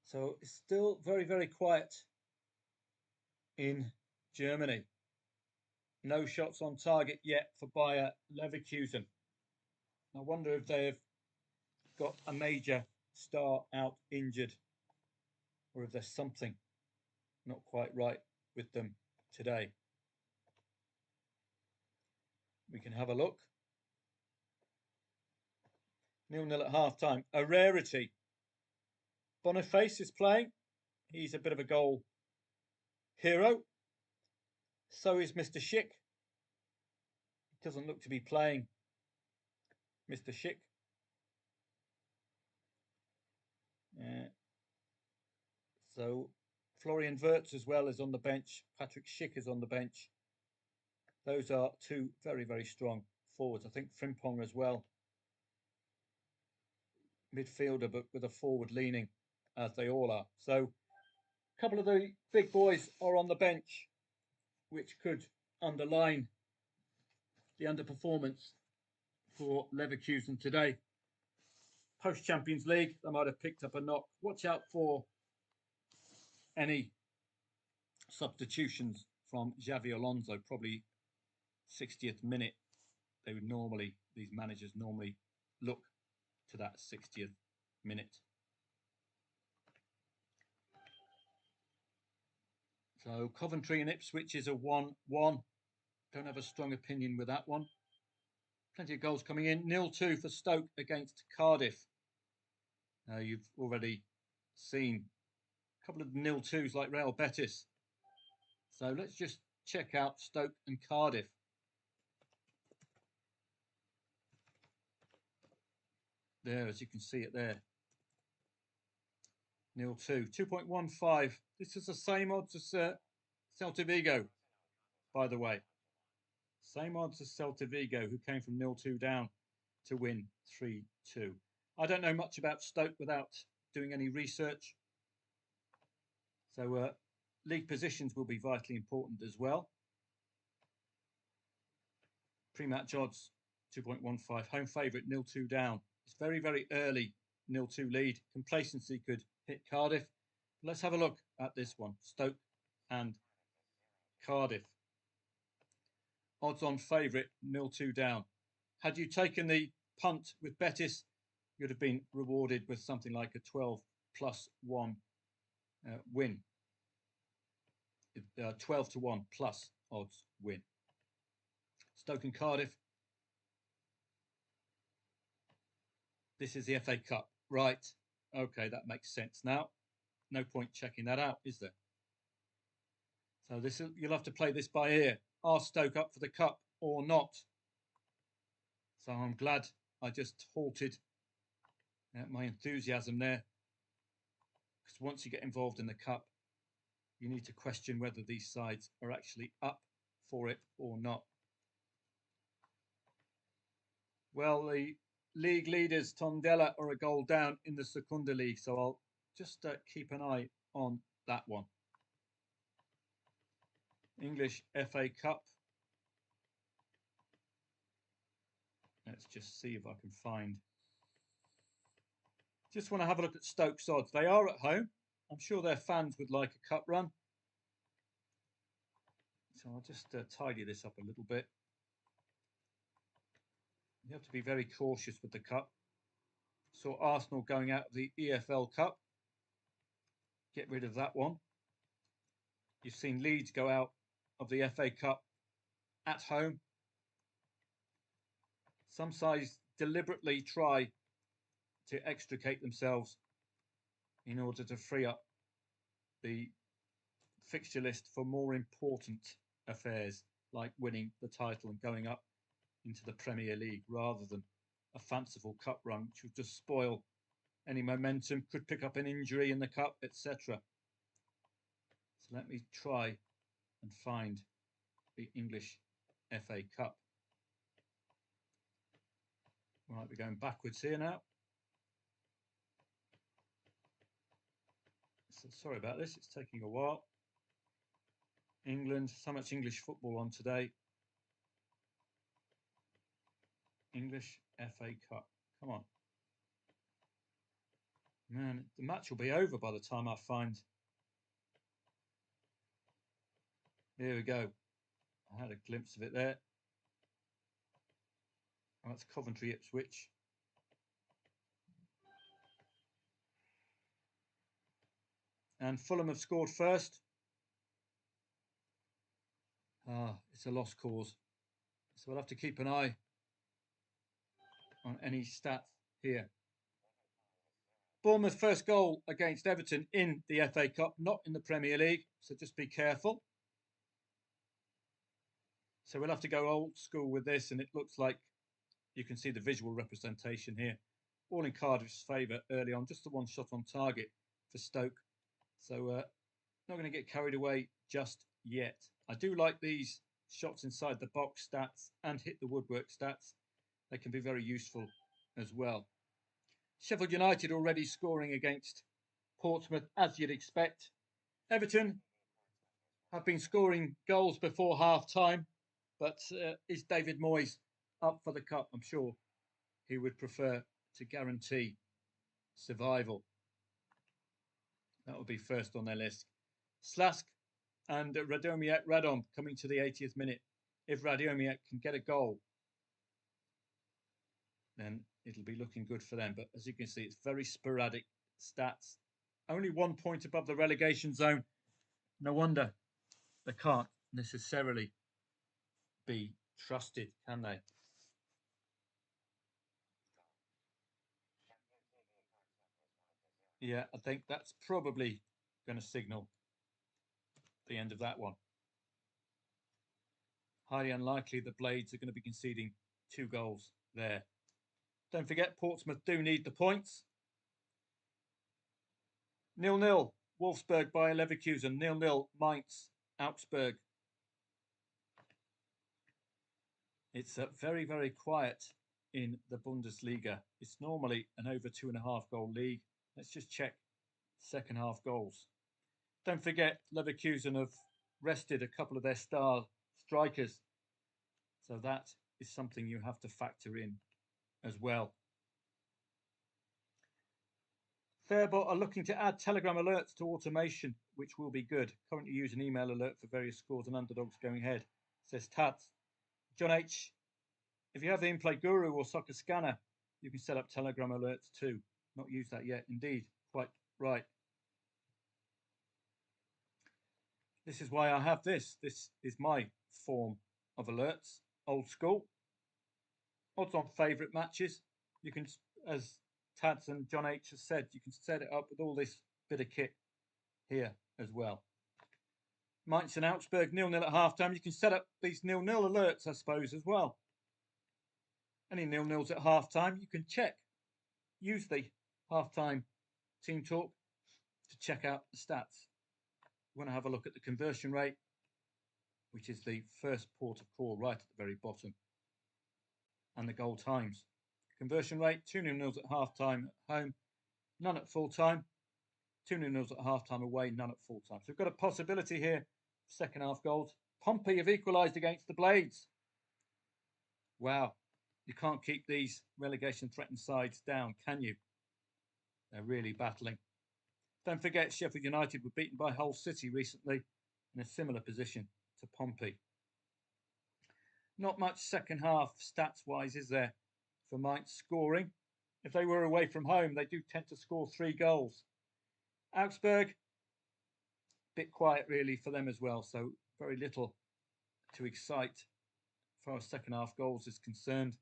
So it's still very, very quiet in Germany. No shots on target yet for Bayer Leverkusen. I wonder if they've got a major star out injured, or if there's something not quite right with them today. We can have a look. 0-0 at half time. A rarity. Boniface is playing. He's a bit of a goal hero. So is Mr. Schick. He doesn't look to be playing Mr. Schick. So Florian Wirtz as well is on the bench. Patrick Schick is on the bench. Those are 2 very, very strong forwards. I think Frimpong as well. Midfielder, but with a forward leaning, as they all are. So a couple of the big boys are on the bench, which could underline the underperformance for Leverkusen today. Post-Champions League, they might have picked up a knock. Watch out for any substitutions from Xavi Alonso, probably 60th minute. They would normally, these managers normally look to that 60th minute. So Coventry and Ipswich is a 1-1. Don't have a strong opinion with that one. Plenty of goals coming in. 0-2 for Stoke against Cardiff. You've already seen a couple of 0-2s like Real Betis. So let's just check out Stoke and Cardiff. There, as you can see it there. 0-2. 2.15. This is the same odds as Celta Vigo, by the way. Same odds as Celta Vigo, who came from 0-2 down to win 3-2. I don't know much about Stoke without doing any research. So league positions will be vitally important as well. Pre-match odds 2.15. Home favourite 0-2 down. It's very, very early 0-2 lead. Complacency could hit Cardiff. Let's have a look at this one. Stoke and Cardiff. Odds on favourite 0-2 down. Had you taken the punt with Betis, you'd have been rewarded with something like a 12+1 win. 12-1 plus odds win. Stoke and Cardiff. This is the FA Cup. Right. Okay, that makes sense now. No point checking that out, is there? So you'll have to play this by ear. Are Stoke up for the cup or not? So I'm glad I just halted my enthusiasm there. Because once you get involved in the cup, you need to question whether these sides are actually up for it or not. Well, the league leaders, Tondela, are a goal down in the Secunda League. So I'll just keep an eye on that one. English FA Cup. Let's just see if I can find. Just want to have a look at Stoke's odds. They are at home. I'm sure their fans would like a cup run. So I'll just tidy this up a little bit. You have to be very cautious with the cup. Saw Arsenal going out of the EFL Cup. Get rid of that one. You've seen Leeds go out of the FA Cup at home. Some sides deliberately try to extricate themselves in order to free up the fixture list for more important affairs like winning the title and going up into the Premier League rather than a fanciful cup run which would just spoil any momentum, could pick up an injury in the cup, etc. So let me try and find the English FA Cup. Right, we're going backwards here now. So sorry about this, it's taking a while. England, so much English football on today. English FA Cup, come on. Man, the match will be over by the time I find. Here we go. I had a glimpse of it there. That's Coventry Ipswich. And Fulham have scored first. It's a lost cause. So we'll have to keep an eye on any stats here. Bournemouth first goal against Everton in the FA Cup, not in the Premier League. So just be careful. So we'll have to go old school with this. And it looks like you can see the visual representation here. All in Cardiff's favour early on. Just the one shot on target for Stoke. So not going to get carried away just yet. I do like these shots inside the box stats and hit the woodwork stats. They can be very useful as well. Sheffield United already scoring against Portsmouth, as you'd expect. Everton have been scoring goals before half-time, but is David Moyes up for the cup? I'm sure he would prefer to guarantee survival. That will be first on their list. Slask and Radomiak Radom coming to the 80th minute. If Radomiak can get a goal, then it'll be looking good for them. But as you can see, it's very sporadic stats. Only 1 point above the relegation zone. No wonder they can't necessarily be trusted, can they? Yeah, I think that's probably going to signal the end of that one. Highly unlikely the Blades are going to be conceding 2 goals there. Don't forget, Portsmouth do need the points. 0-0, Wolfsburg by Leverkusen. 0-0, Mainz, Augsburg. It's very, very quiet in the Bundesliga. It's normally an over 2.5 goal league. Let's just check second half goals. Don't forget, Leverkusen have rested a couple of their star strikers. So that is something you have to factor in as well. Fairbot are looking to add Telegram alerts to automation, which will be good. Currently use an email alert for various scores and underdogs going ahead, says Tats. John H, if you have the in-play guru or soccer scanner, you can set up Telegram alerts too. Not used that yet, indeed. Quite right. This is why I have this. This is my form of alerts. Old school. Odds on favourite matches. You can, as Tads and John H has said, you can set it up with all this bit of kit here as well. Mainz and Augsburg 0-0 at halftime. You can set up these 0-0 alerts, I suppose, as well. Any 0-0s at halftime, you can check. Use the halftime team talk to check out the stats. You want to have a look at the conversion rate, which is the first port of call right at the very bottom, and the goal times. Conversion rate, 2 0-0s at halftime at home, none at full time. 2 0-0s at halftime away, none at full time. So we've got a possibility here, second half goals. Pompey have equalised against the Blades. Wow, you can't keep these relegation threatened sides down, can you? They're really battling. Don't forget, Sheffield United were beaten by Hull City recently in a similar position to Pompey. Not much second half stats-wise, is there, for Mainz scoring? If they were away from home, they do tend to score 3 goals. Augsburg, bit quiet really for them as well, so very little to excite as far as second half goals is concerned.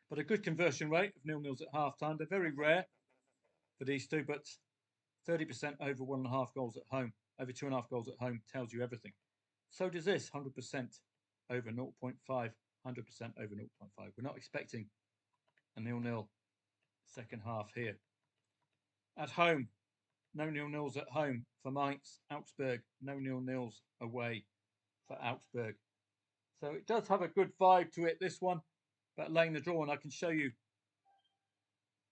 But a good conversion rate of 0-0s at half time. They're very rare for these two, but 30% over 1.5 goals at home, over 2.5 goals at home tells you everything. So does this, 100% over 0.5, 100% over 0.5. We're not expecting a 0-0 second half here. At home, no 0-0s at home for Mainz. Augsburg, no 0-0s away for Augsburg. So it does have a good vibe to it, this one, about laying the draw, and I can show you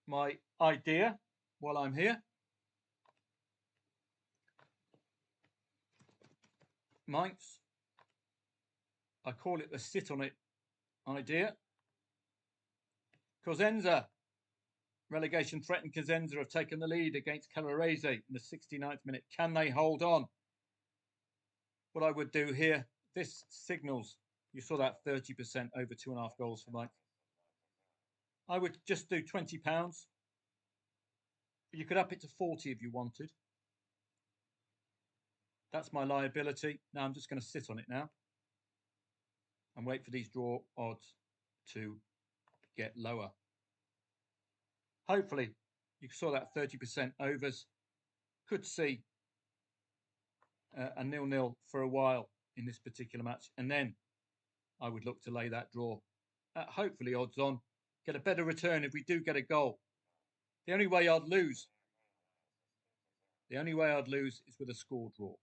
my idea while I'm here. Mainz, I call it the sit on it idea. Cosenza, relegation threatened. Cosenza have taken the lead against Calarese in the 69th minute. Can they hold on? What I would do here, this signals, you saw that 30% over 2.5 goals for Mainz. I would just do £20. You could up it to 40 if you wanted. That's my liability. Now I'm just going to sit on it now and wait for these draw odds to get lower. Hopefully, you saw that 30% overs. Could see a 0-0 for a while in this particular match, and then I would look to lay that draw at hopefully odds on, get a better return if we do get a goal. The only way I'd lose is with a score draw,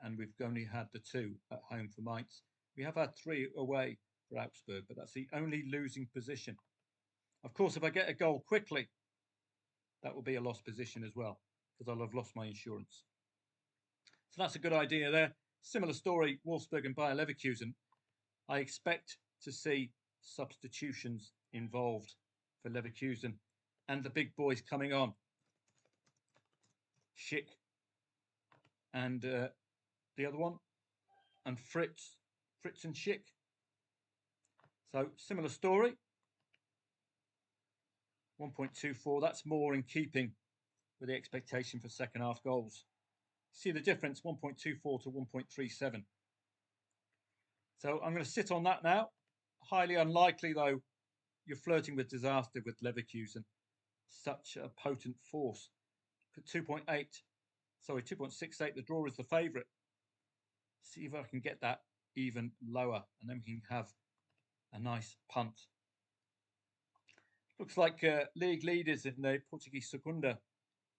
and we've only had the 2 at home for Mainz. We have had 3 away for Augsburg, but that's the only losing position. Of course, if I get a goal quickly, that will be a lost position as well, because I'll have lost my insurance. So that's a good idea there. Similar story, Wolfsburg and Bayer Leverkusen. I expect to see substitutions involved for Leverkusen and the big boys coming on. Schick and the other one, and Fritz and Schick. So similar story. 1.24, that's more in keeping with the expectation for second half goals. See the difference, 1.24 to 1.37. So I'm going to sit on that now. Highly unlikely, though, you're flirting with disaster with Leverkusen. Such a potent force. 2.8, sorry, 2.68. The draw is the favourite. See if I can get that even lower, and then we can have a nice punt. Looks like league leaders in the Portuguese Segunda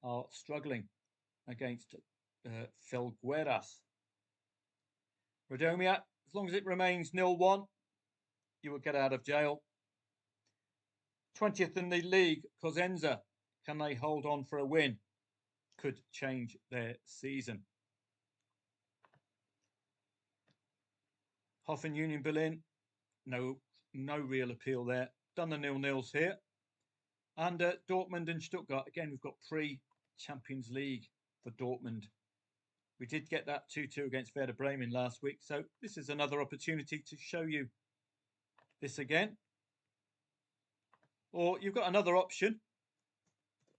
are struggling against Felgueiras. Radomia, as long as it remains 0-1, you will get out of jail. 20th in the league, Cosenza. Can they hold on for a win? Could change their season. Hoffen Union Berlin, no real appeal there. Done the 0-0s here. And Dortmund and Stuttgart, again, we've got pre-Champions League for Dortmund. We did get that 2-2 against Werder Bremen last week, so this is another opportunity to show you this again. Or you've got another option,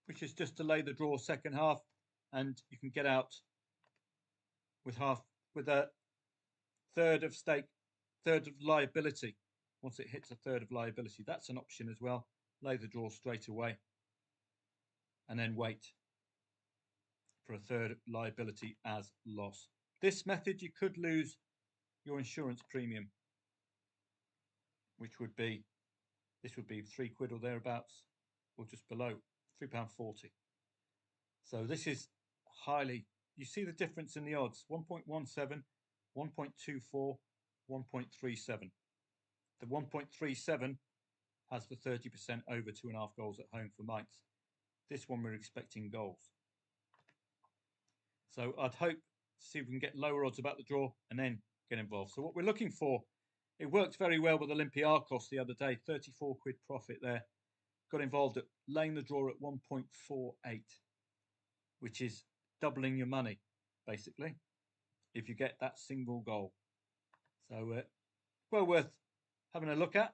which is just to lay the draw second half, and you can get out with a third of stake, third of liability. Once it hits a third of liability, that's an option as well. Lay the draw straight away and then wait for a third liability as loss. This method, you could lose your insurance premium, which would be, this would be £3 or thereabouts, or just below, £3.40. So this is highly, you see the difference in the odds, 1.17, 1.24, 1.37. The 1.37 has the 30% over 2.5 goals at home for Mainz. This one we're expecting goals. So I'd hope to see if we can get lower odds about the draw and then get involved. So what we're looking for, it worked very well with Olympiacos the other day, 34 quid profit there. Got involved at laying the draw at 1.48, which is doubling your money, basically, if you get that single goal. So well worth having a look at.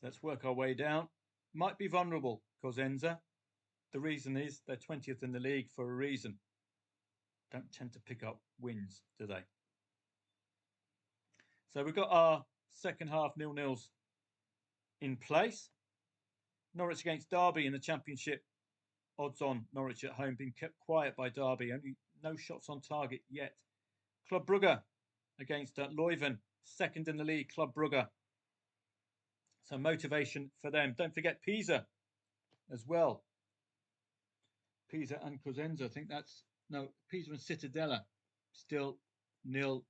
Let's work our way down. Might be vulnerable, Cosenza. The reason is they're 20th in the league for a reason. Don't tend to pick up wins, do they? So we've got our second half 0-0s in place. Norwich against Derby in the Championship. Odds on Norwich at home, being kept quiet by Derby. Only no shots on target yet. Club Brugge against Leuven. Second in the league, Club Brugge. So motivation for them. Don't forget Pisa as well. Pisa and Cosenza. I think that's, no, Pisa and Cittadella still 0-0.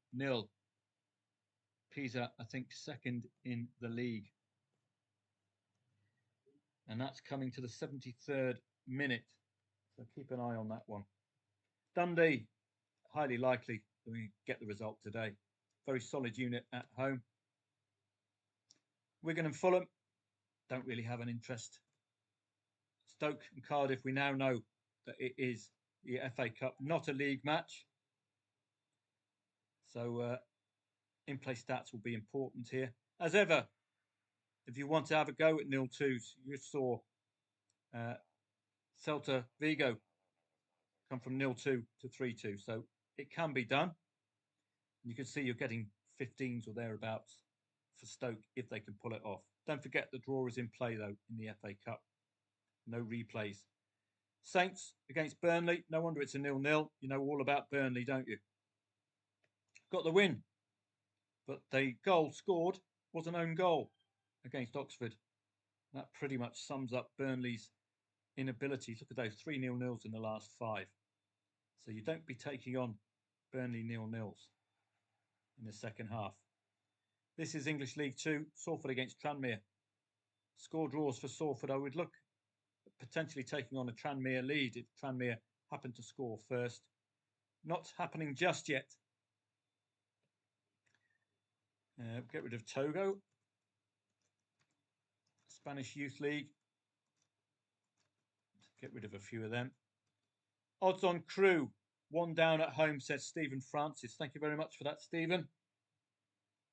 Pisa, I think, second in the league. And that's coming to the 73rd minute. So keep an eye on that one. Dundee, highly likely that we get the result today. Very solid unit at home. Wigan and Fulham, don't really have an interest. Stoke and Cardiff, we now know that it is the FA Cup, not a league match. So in-play stats will be important here. As ever, if you want to have a go at 0-2s, you saw Celta Vigo come from 0-2 to 3-2. So it can be done. And you can see you're getting 15s or thereabouts for Stoke if they can pull it off. Don't forget the draw is in play, though, in the FA Cup. No replays. Saints against Burnley. No wonder it's a 0-0. You know all about Burnley, don't you? Got the win. But the goal scored was an own goal against Oxford. That pretty much sums up Burnley's inabilities. Look at those 3 0-0s in the last 5. So you don't be taking on Burnley 0-0s in the second half. This is English League 2, Salford against Tranmere. Score draws for Salford. I would look at potentially taking on a Tranmere lead if Tranmere happen to score first. Not happening just yet. Get rid of Togo. Spanish Youth League. Get rid of a few of them. Odds on Crew. 1 down at home, says Stephen Francis. Thank you very much for that, Stephen.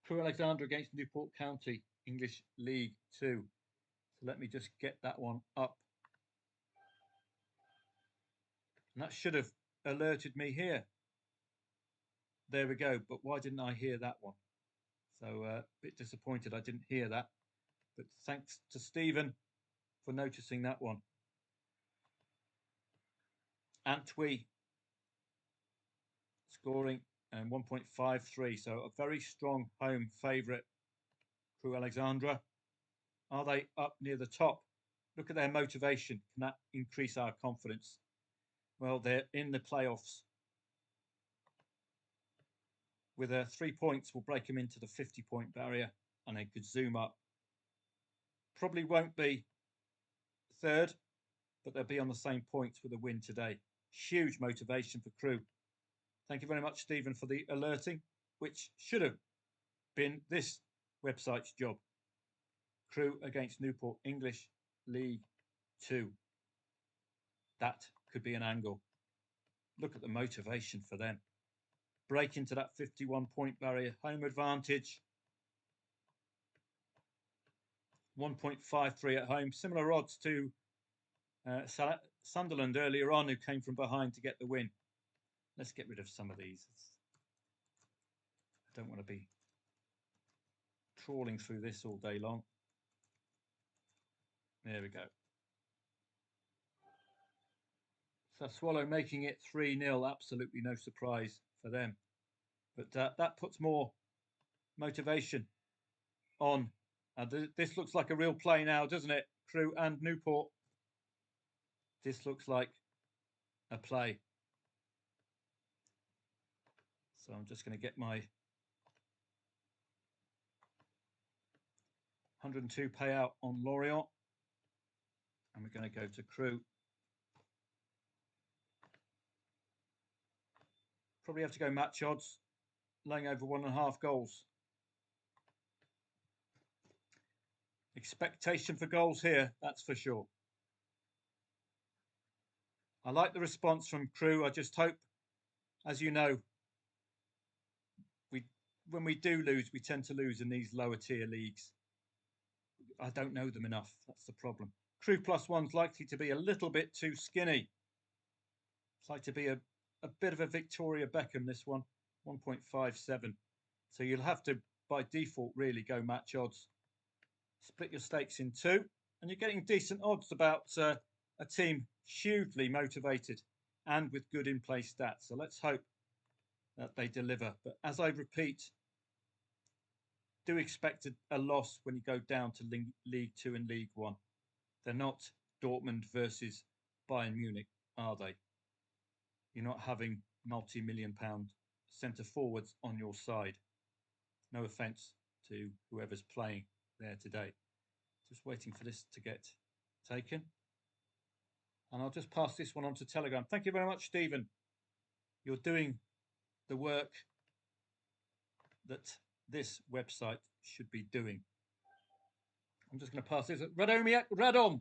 Crew Alexandra against Newport County, English League 2. So let me just get that one up. And that should have alerted me here. There we go. But why didn't I hear that one? So a bit disappointed I didn't hear that. But thanks to Stephen for noticing that one. Antwi scoring and 1.53. So a very strong home favourite, Crew Alexandra. Are they up near the top? Look at their motivation. Can that increase our confidence? Well, they're in the playoffs. With 3 points, we'll break them into the 50-point barrier and they could zoom up. Probably won't be third, but they'll be on the same points with a win today. Huge motivation for Crew. Thank you very much, Stephen, for the alerting, which should have been this website's job. Crew against Newport, English League 2. That could be an angle. Look at the motivation for them. Break into that 51-point barrier. Home advantage. 1.53 at home. Similar odds to Sunderland earlier on, who came from behind to get the win. Let's get rid of some of these. I don't want to be trawling through this all day long. There we go. So Swallow making it 3-0. Absolutely no surprise for them. But that puts more motivation on. This looks like a real play now, doesn't it? Crew and Newport. This looks like a play. So I'm just going to get my 102 payout on Lorient. And we're going to go to Crew. Probably have to go match odds, laying over 1.5 goals. Expectation for goals here, that's for sure. I like the response from Crew. I just hope, as you know, when we do lose, we tend to lose in these lower tier leagues. I don't know them enough. That's the problem. Crew +1's likely to be a little bit too skinny. It's like to be a bit of a Victoria Beckham, this one, 1.57. So you'll have to, by default, really go match odds. Split your stakes in two, and you're getting decent odds about a team hugely motivated and with good in-play stats. So let's hope that they deliver. But as I repeat, do expect a loss when you go down to League 2 and League 1. They're not Dortmund versus Bayern Munich, are they? You're not having multi-million-pound centre forwards on your side. No offence to whoever's playing there today. Just waiting for this to get taken. And I'll just pass this one on to Telegram. Thank you very much, Stephen. You're doing the work that this website should be doing. I'm just going to pass this. Radom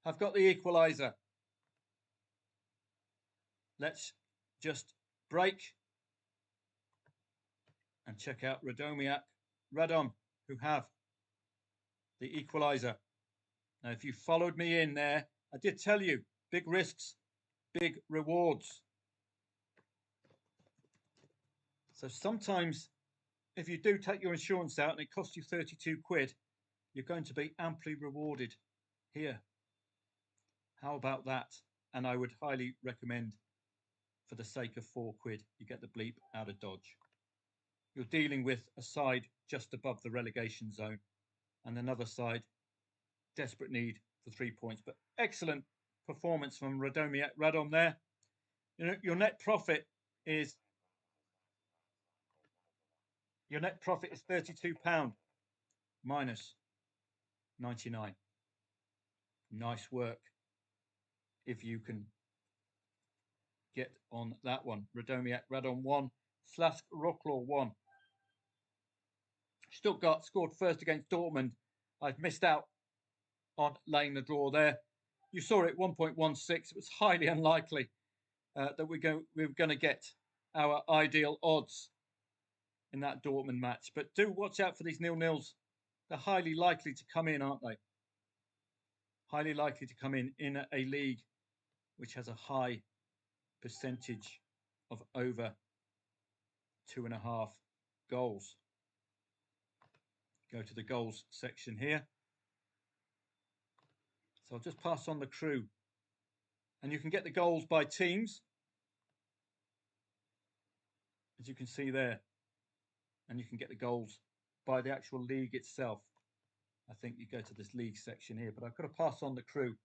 have got the equaliser. Let's just break and check out Radom, who have the equaliser. Now, if you followed me in there, I did tell you, big risks, big rewards. So sometimes if you do take your insurance out and it costs you 32 quid, you're going to be amply rewarded here. How about that? And I would highly recommend, for the sake of 4 quid, you get the bleep out of Dodge. You're dealing with a side just above the relegation zone and another side desperate need for 3 points. But excellent performance from Radom there. You know, your net profit is £32 minus 99. Nice work if you can get on that one. Radom 1, Slask Rocklaw 1. Stuttgart scored first against Dortmund. I've missed out on laying the draw there. You saw it, 1.16. It was highly unlikely that we were going to get our ideal odds in that Dortmund match. But do watch out for these 0-0s. They're highly likely to come in, aren't they? Highly likely to come in a league which has a high percentage of over 2.5 goals. Go to the goals section here. So I'll just pass on the crew. And you can get the goals by teams, as you can see there. And you can get the goals by the actual league itself. I think you go to this league section here, but I've got to pass on the crew.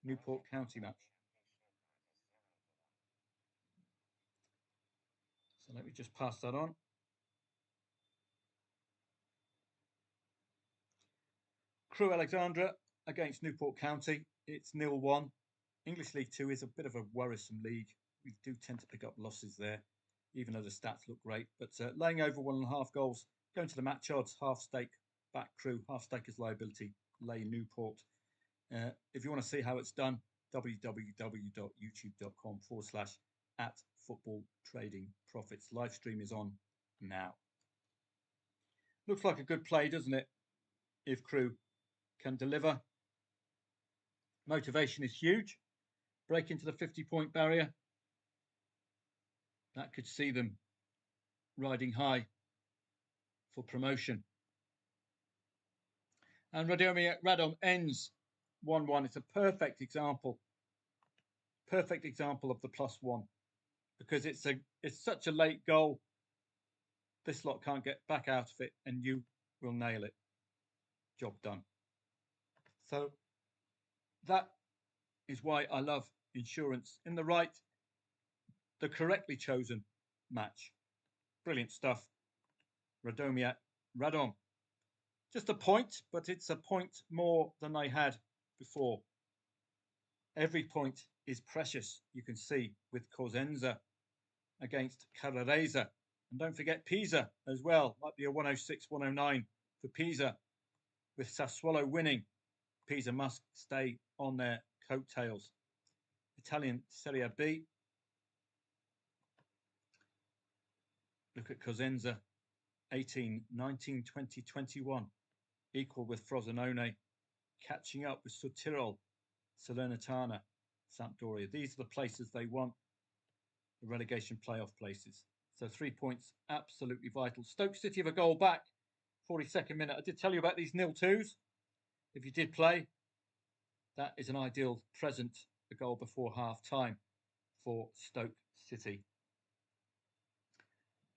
Newport County match. So let me just pass that on. Crewe Alexandra against Newport County. It's 0-1. English League 2 is a bit of a worrisome league. We do tend to pick up losses there, even though the stats look great. But laying over 1.5 goals, going to the match odds, half stake, back Crewe, half stake is liability, lay Newport. If you want to see how it's done, www.youtube.com/@football trading profits. Live stream is on now. Looks like a good play, doesn't it? If Crewe can deliver. Motivation is huge. Break into the 50-point barrier. That could see them riding high for promotion. And Radom ends 1-1. It's a perfect example of the +1, because it's such a late goal. This lot can't get back out of it, and you will nail it. Job done. So that is why I love insurance in the correctly chosen match. Brilliant stuff. Radom. Just a point, but it's a point more than I had before. Every point is precious, you can see, with Cosenza against Carrareza. And don't forget Pisa as well. Might be a 106, 109 for Pisa. With Sassuolo winning, Pisa must stay on their coattails. Italian Serie B. Look at Cosenza, 18, 19, 20, 21. Equal with Frosinone. Catching up with Südtirol, Salernitana, Sampdoria. These are the places they want, the relegation playoff places. So 3 points, absolutely vital. Stoke City have a goal back, 42nd minute. I did tell you about these 0-2s. If you did play, that is an ideal present, a goal before half-time for Stoke City.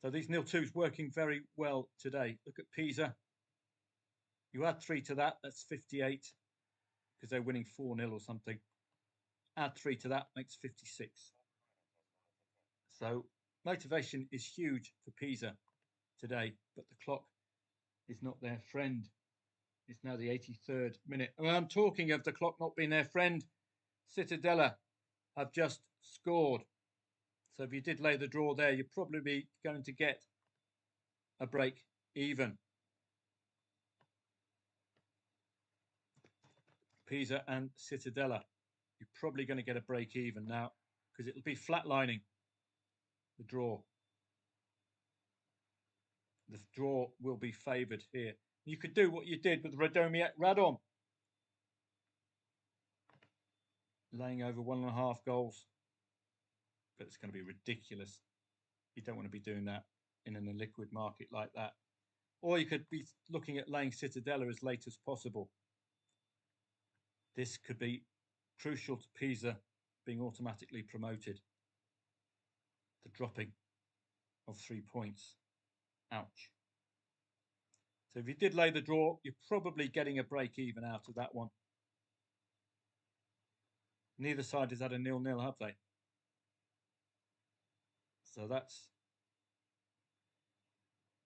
So these 0-2s working very well today. Look at Pisa. You add 3 to that, that's 58, because they're winning 4-0 or something. Add 3 to that, makes 56. So motivation is huge for Pisa today, but the clock is not their friend. It's now the 83rd minute. And I'm talking of the clock not being their friend. Cittadella have just scored. So if you did lay the draw there, you're probably going to get a break even. Pisa and Cittadella, you're probably going to get a break even now, because it'll be flatlining the draw. The draw will be favoured here. You could do what you did with Radom, laying over 1.5 goals, but it's going to be ridiculous. You don't want to be doing that in an illiquid market like that. Or you could be looking at laying Cittadella as late as possible. This could be crucial to Pisa being automatically promoted. The dropping of 3 points. Ouch. So if you did lay the draw, you're probably getting a break even out of that one. Neither side has had a 0-0, have they? So that's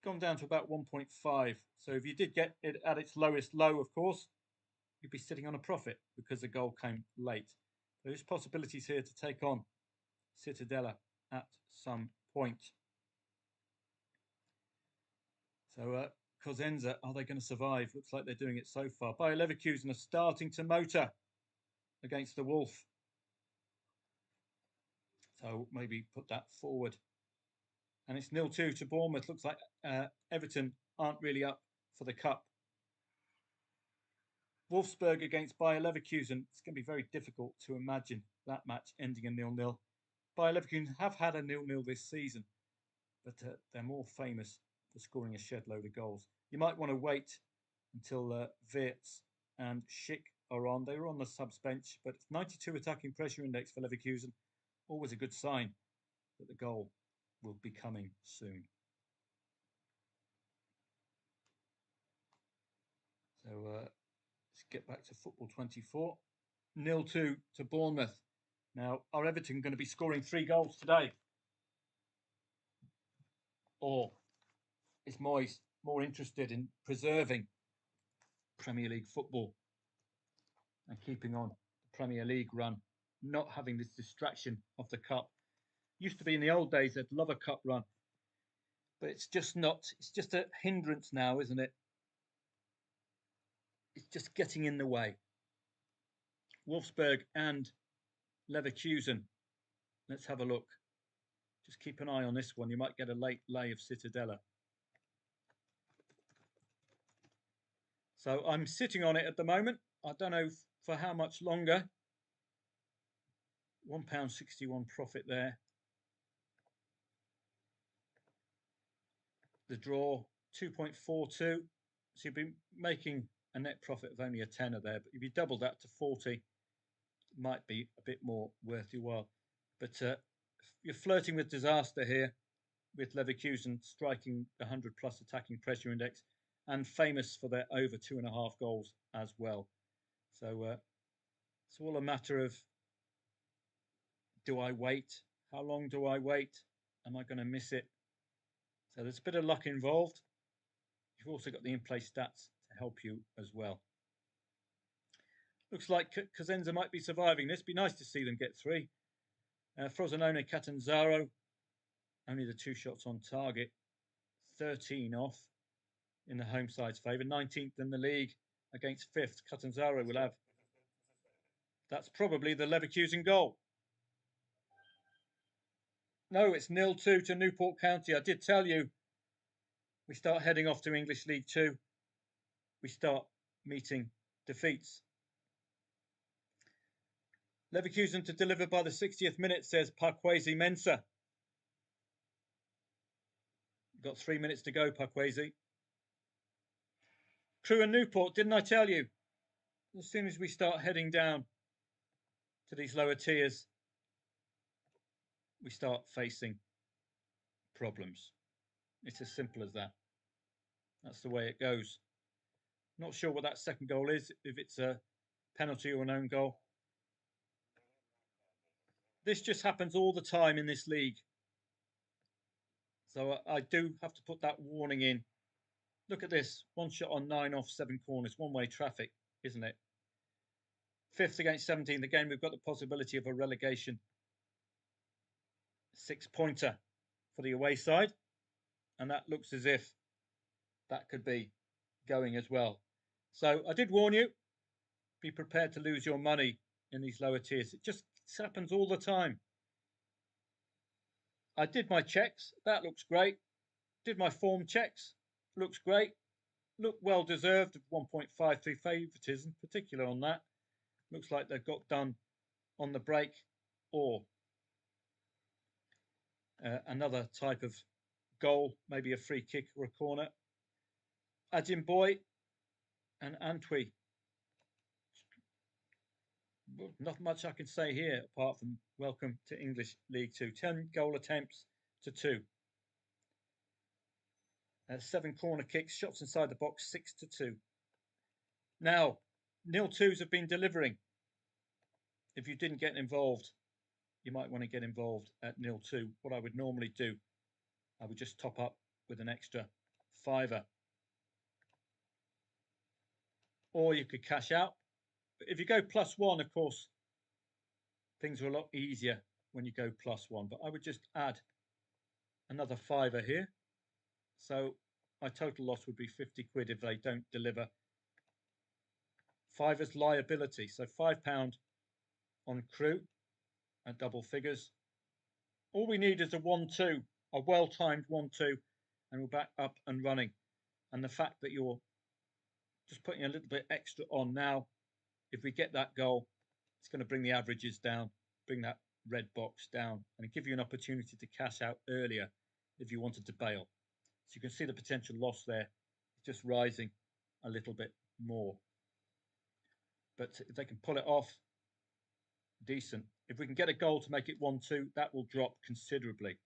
gone down to about 1.5. So if you did get it at its lowest low, of course, you'd be sitting on a profit because the goal came late. There's possibilities here to take on Cittadella at some point. So Cosenza, are they going to survive? Looks like they're doing it so far. Bayer Leverkusen are starting to motor against the Wolf. So maybe put that forward. And it's 0-2 to Bournemouth. Looks like Everton aren't really up for the cup. Wolfsburg against Bayer Leverkusen. It's going to be very difficult to imagine that match ending in 0-0. Bayer Leverkusen have had a 0-0 this season, but they're more famous for scoring a shed load of goals. You might want to wait until Wirtz and Schick are on. They were on the subs bench, but 92 attacking pressure index for Leverkusen. Always a good sign that the goal will be coming soon. So let's get back to football 24. 0-2 to Bournemouth. Now, are Everton going to be scoring 3 goals today? Or is Moyes more interested in preserving Premier League football and keeping on the Premier League run, not having this distraction of the cup? Used to be in the old days, they'd love a cup run, but it's just not. It's just a hindrance now, isn't it? It's just getting in the way. Wolfsburg and Leverkusen. Let's have a look. Just keep an eye on this one. You might get a late lay of Citadella. So I'm sitting on it at the moment. I don't know for how much longer. £1.61 profit there. The draw 2.42. So you've been making a net profit of only a tenner there. But if you double that to 40, it might be a bit more worth your while. But you're flirting with disaster here, with Leverkusen striking 100 plus attacking pressure index and famous for their over 2.5 goals as well. So it's all a matter of, do I wait? How long do I wait? Am I going to miss it? So there's a bit of luck involved. You've also got the in-play stats to help you as well. Looks like Cosenza might be surviving this. Be nice to see them get 3. Frosinone, Catanzaro, only the 2 shots on target. 13 off in the home side's favour. 19th in the league against 5th. Catanzaro will have. That's probably the Leverkusen goal. No, it's 0-2 to Newport County. I did tell you we start heading off to English League 2. We start meeting defeats. Leverkusen to deliver by the 60th minute, says Parkwesi Mensah. Got 3 minutes to go, Parkwesi. Crewe and Newport, didn't I tell you? As soon as we start heading down to these lower tiers, we start facing problems. It's as simple as that. That's the way it goes. Not sure what that second goal is, if it's a penalty or an own goal. This just happens all the time in this league. So I do have to put that warning in. Look at this. 1 shot on 9 off 7 corners. One-way traffic, isn't it? 5th against 17th. Again, we've got the possibility of a relegation 6-pointer for the away side. And that looks as if that could be going as well. So I did warn you, be prepared to lose your money in these lower tiers. It just happens all the time. I did my checks. That looks great. Did my form checks. Looks great. Look well deserved of 1.53 favouritism, particular on that. Looks like they've got done on the break or another type of goal, maybe a free kick or a corner. Ajimboy and Antwi. Not much I can say here apart from welcome to English League 2. 10 goal attempts to 2. 7 corner kicks, shots inside the box, 6-2. Now, 0-2s have been delivering. If you didn't get involved, you might want to get involved at 0-2. What I would normally do, I would just top up with an extra £5. Or you could cash out. But if you go +1, of course, things are a lot easier when you go +1. But I would just add another £5 here. So my total loss would be 50 quid if they don't deliver. £5 liability. So £5 on Crewe at double figures. All we need is a 1-2, a well-timed 1-2, and we're back up and running. And the fact that you're just putting a little bit extra on now, if we get that goal, it's going to bring the averages down, bring that red box down and give you an opportunity to cash out earlier if you wanted to bail. So you can see the potential loss there. It's just rising a little bit more. But if they can pull it off, decent. If we can get a goal to make it 1-2, that will drop considerably.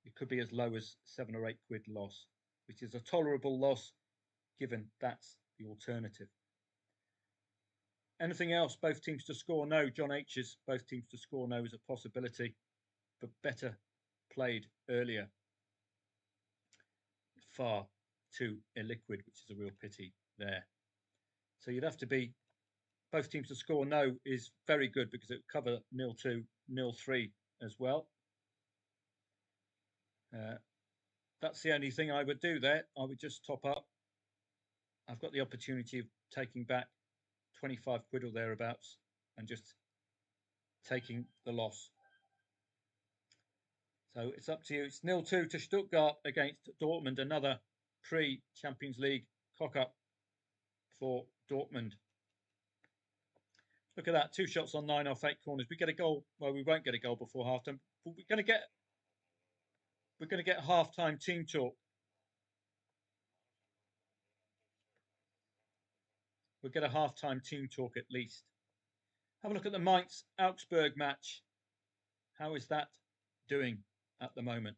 It could be as low as £7 or £8 loss, which is a tolerable loss given that's the alternative. Anything else? Both teams to score no. John H's both teams to score no is a possibility, but better played earlier. Far too illiquid, which is a real pity there. So you'd have to be both teams to score no is very good because it would cover 0-2, 0-3 as well. That's the only thing I would do there. I would just top up. I've got the opportunity of taking back 25 quid or thereabouts and just taking the loss. So it's up to you. It's 0-2 to Stuttgart against Dortmund, another pre-Champions League cock-up for Dortmund. Look at that, 2 shots on 9 off 8 corners. We get a goal. Well, we won't get a goal before half-time. But we're going to get half-time team talk. We'll get a half-time team talk at least. Have a look at the Mainz-Augsburg match. How is that doing at the moment?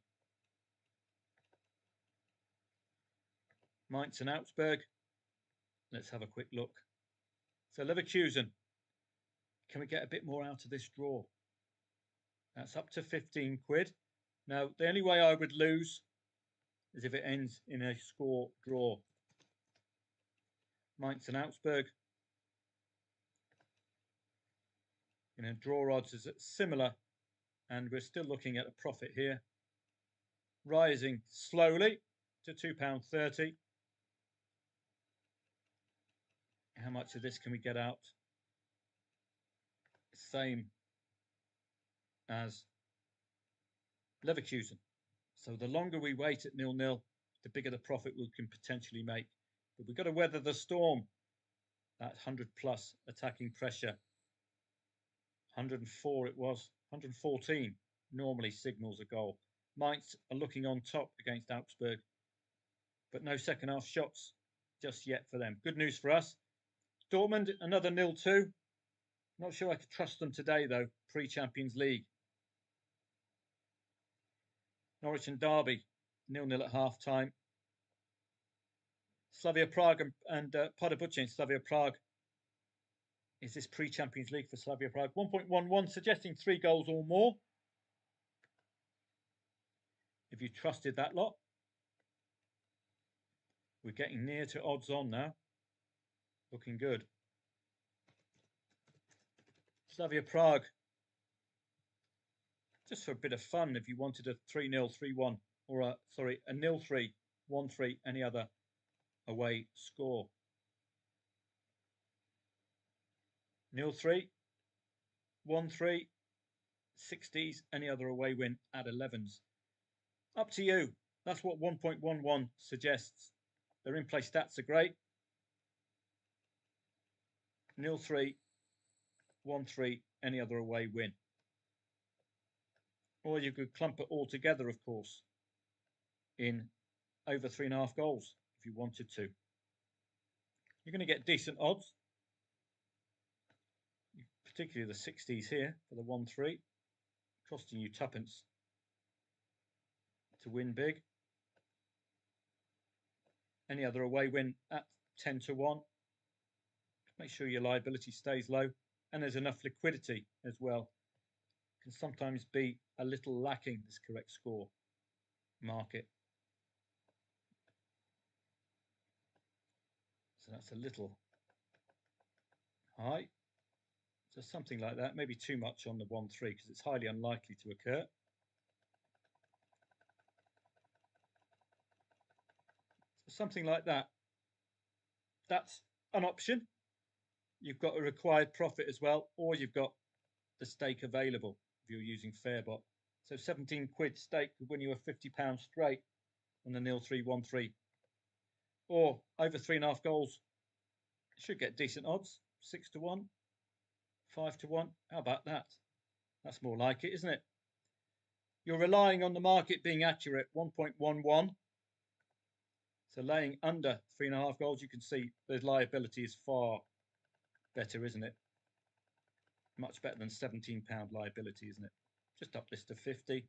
Mainz and Augsburg. Let's have a quick look. So Leverkusen. Can we get a bit more out of this draw? That's up to 15 quid. Now, the only way I would lose is if it ends in a score draw. Mainz and Augsburg. Draw odds is similar, and we're still looking at a profit here. Rising slowly to £2.30. How much of this can we get out? Same as Leverkusen. So the longer we wait at 0-0, the bigger the profit we can potentially make. But we've got to weather the storm. That 100 plus attacking pressure. 104 it was. 114 normally signals a goal. Mainz are looking on top against Augsburg, but no second half shots just yet for them. Good news for us. Dortmund, another 0-2. Not sure I could trust them today, though, pre-Champions League. Norwich and Derby, 0-0 at half-time. Slavia Prague and Pardubice in Slavia Prague. Is this pre-Champions League for Slavia Prague? 1.11, suggesting 3 goals or more. If you trusted that lot. We're getting near to odds on now. Looking good. Slavia Prague. Just for a bit of fun, if you wanted a 3-0, 3-1, or a 0-3, 1-3, any other away score. 0-3, 1-3, 60s, any other away win at 11s. Up to you. That's what 1.11 suggests. Their in-play stats are great. 0-3, 1-3, any other away win. Or you could clump it all together, of course, in over 3.5 goals if you wanted to. You're going to get decent odds, particularly the 60s here for the 1-3, costing you tuppence to win big. Any other away win at 10-1. Make sure your liability stays low, and there's enough liquidity as well. Can sometimes be a little lacking, this correct score market. So that's a little high. So something like that, maybe too much on the 1-3 because it's highly unlikely to occur. So something like that. That's an option. You've got a required profit as well, or you've got the stake available if you're using Fairbot. So 17 quid stake could win you a £50 straight on the 0-3, 1-3. Or over 3.5 goals. Should get decent odds. 6-1, 5-1. How about that? That's more like it, isn't it? You're relying on the market being accurate, 1.11. So laying under 3.5 goals, you can see the liability is far better, isn't it? Much better than £17 liability, isn't it? Just up this to 50.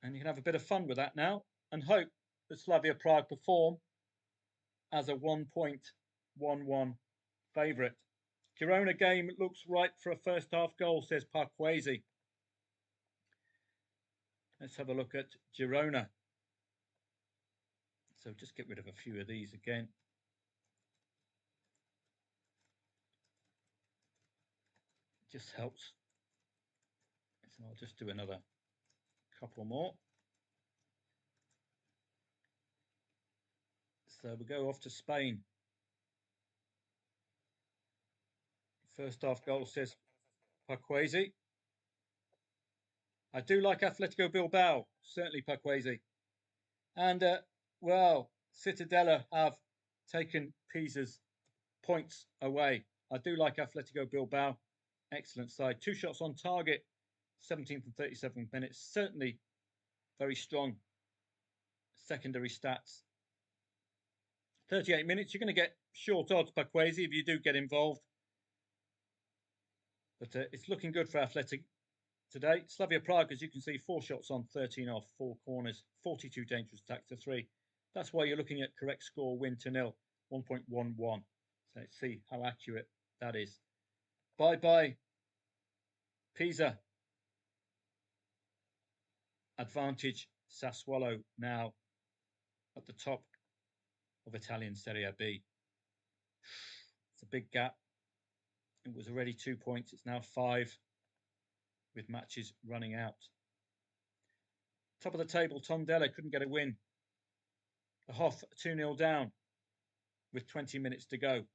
And you can have a bit of fun with that now and hope that Slavia Prague perform as a 1.11 favourite. Girona game looks right for a first half goal, says Parkwesi. Let's have a look at Girona. So just get rid of a few of these again. It just helps. So I'll just do another couple more. So we go off to Spain. First half goal, says Parkwesi. I do like Atletico Bilbao, certainly Parkwesi. And, well, Citadella have taken Pisa's points away. I do like Atletico Bilbao. Excellent side. 2 shots on target, 17 from 37 minutes. Certainly very strong secondary stats. 38 minutes. You're going to get short odds, Parkwesi, if you do get involved. But it's looking good for Athletic today. Slavia Prague, as you can see, 4 shots on, 13 off, 4 corners, 42 dangerous attacks to 3. That's why you're looking at correct score, win to 0, 1.11. So let's see how accurate that is. Bye-bye, Pisa. Advantage Sassuolo now at the top of Italian Serie B. It's a big gap. It was already 2 points. It's now 5 with matches running out. Top of the table, Tondela couldn't get a win. The Hoff 2-0 down with 20 minutes to go.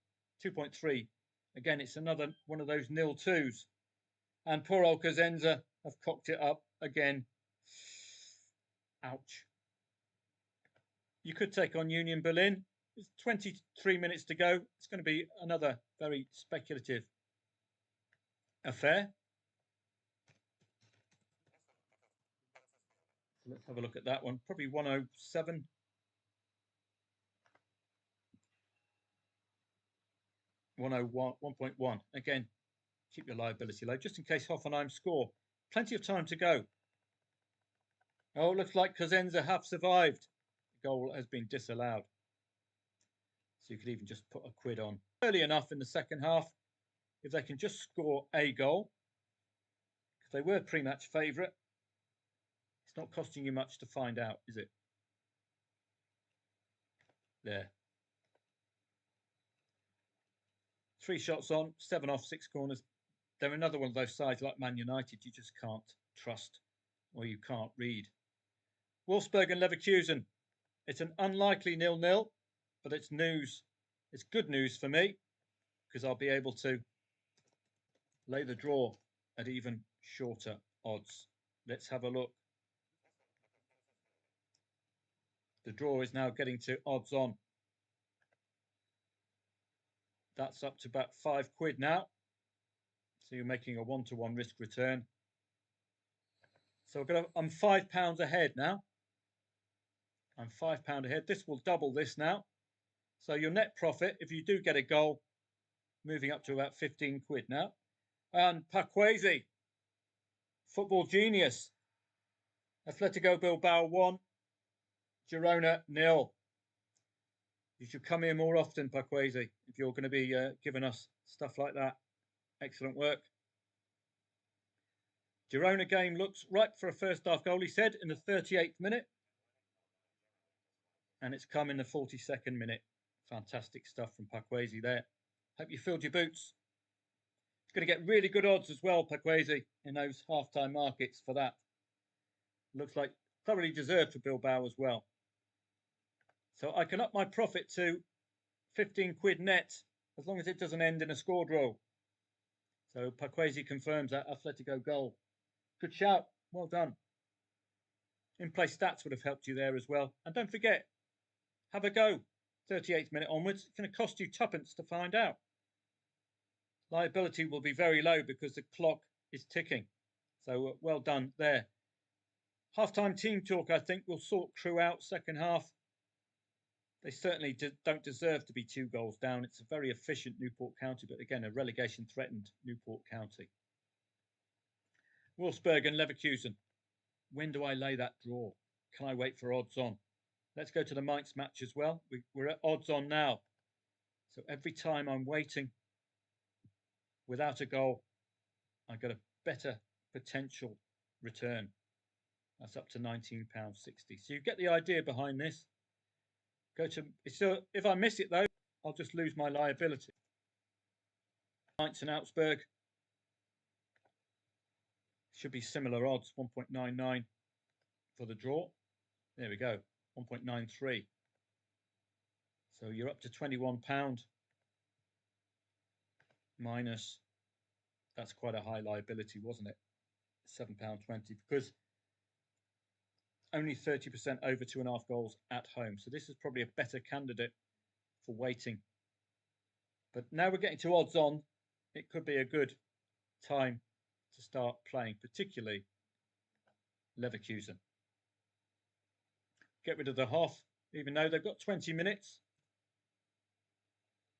2.3. Again, it's another one of those 0-2s. And poor old Cosenza have cocked it up again. Ouch. You could take on Union Berlin. There's 23 minutes to go. It's going to be another very speculative affair. So let's have a look at that one. Probably 107. 101, 1.1. Again, keep your liability low, just in case Hoffenheim score. Plenty of time to go. Oh, it looks like Cosenza have survived. The goal has been disallowed. So you could even just put a quid on. Early enough in the second half, if they can just score a goal, because they were pre-match favourite, it's not costing you much to find out, is it? There. 3 shots on, 7 off, 6 corners. They're another one of those sides like Man United you just can't trust or you can't read. Wolfsburg and Leverkusen. It's an unlikely 0-0, but it's news. It's good news for me because I'll be able to lay the draw at even shorter odds. Let's have a look. The draw is now getting to odds on. That's up to about £5 now. So you're making a 1-to-1 risk return. So I'm £5 ahead now. I'm £5 ahead. This will double this now. So your net profit, if you do get a goal, moving up to about £15 now. And Parkwesi, football genius. Atletico Bilbao 1, Girona 0. You should come here more often, Parkwesi, if you're going to be giving us stuff like that. Excellent work. Girona game looks ripe for a first half goal, he said, in the 38th minute. And it's come in the 42nd minute. Fantastic stuff from Parkwesi there. Hope you filled your boots. It's going to get really good odds as well, Parkwesi, in those half-time markets for that. Looks like thoroughly deserved for Bilbao as well. So I can up my profit to £15 net, as long as it doesn't end in a score draw. So Parkwesi confirms that Atletico goal. Good shout. Well done. In-play stats would have helped you there as well. And don't forget, have a go. 38th minute onwards. It's going to cost you 2p to find out. Liability will be very low because the clock is ticking. So well done there. Half-time team talk, I think, will sort Crewe out second half. They certainly don't deserve to be 2 goals down. It's a very efficient Newport County, but again, a relegation-threatened Newport County. Wolfsburg and Leverkusen. When do I lay that draw? Can I wait for odds on? Let's go to the Mainz match as well. We're at odds on now. So every time I'm waiting without a goal, I get a better potential return. That's up to £19.60. So you get the idea behind this. So if I miss it though, I'll just lose my liability. Mainz and Augsburg should be similar odds, 1.99 for the draw. There we go, 1.93. So you're up to £21 minus, that's quite a high liability, wasn't it? £7.20, because only 30% over 2.5 goals at home. So this is probably a better candidate for waiting. But now we're getting to odds on. It could be a good time to start playing, particularly Leverkusen. Get rid of the Hoff, even though they've got 20 minutes.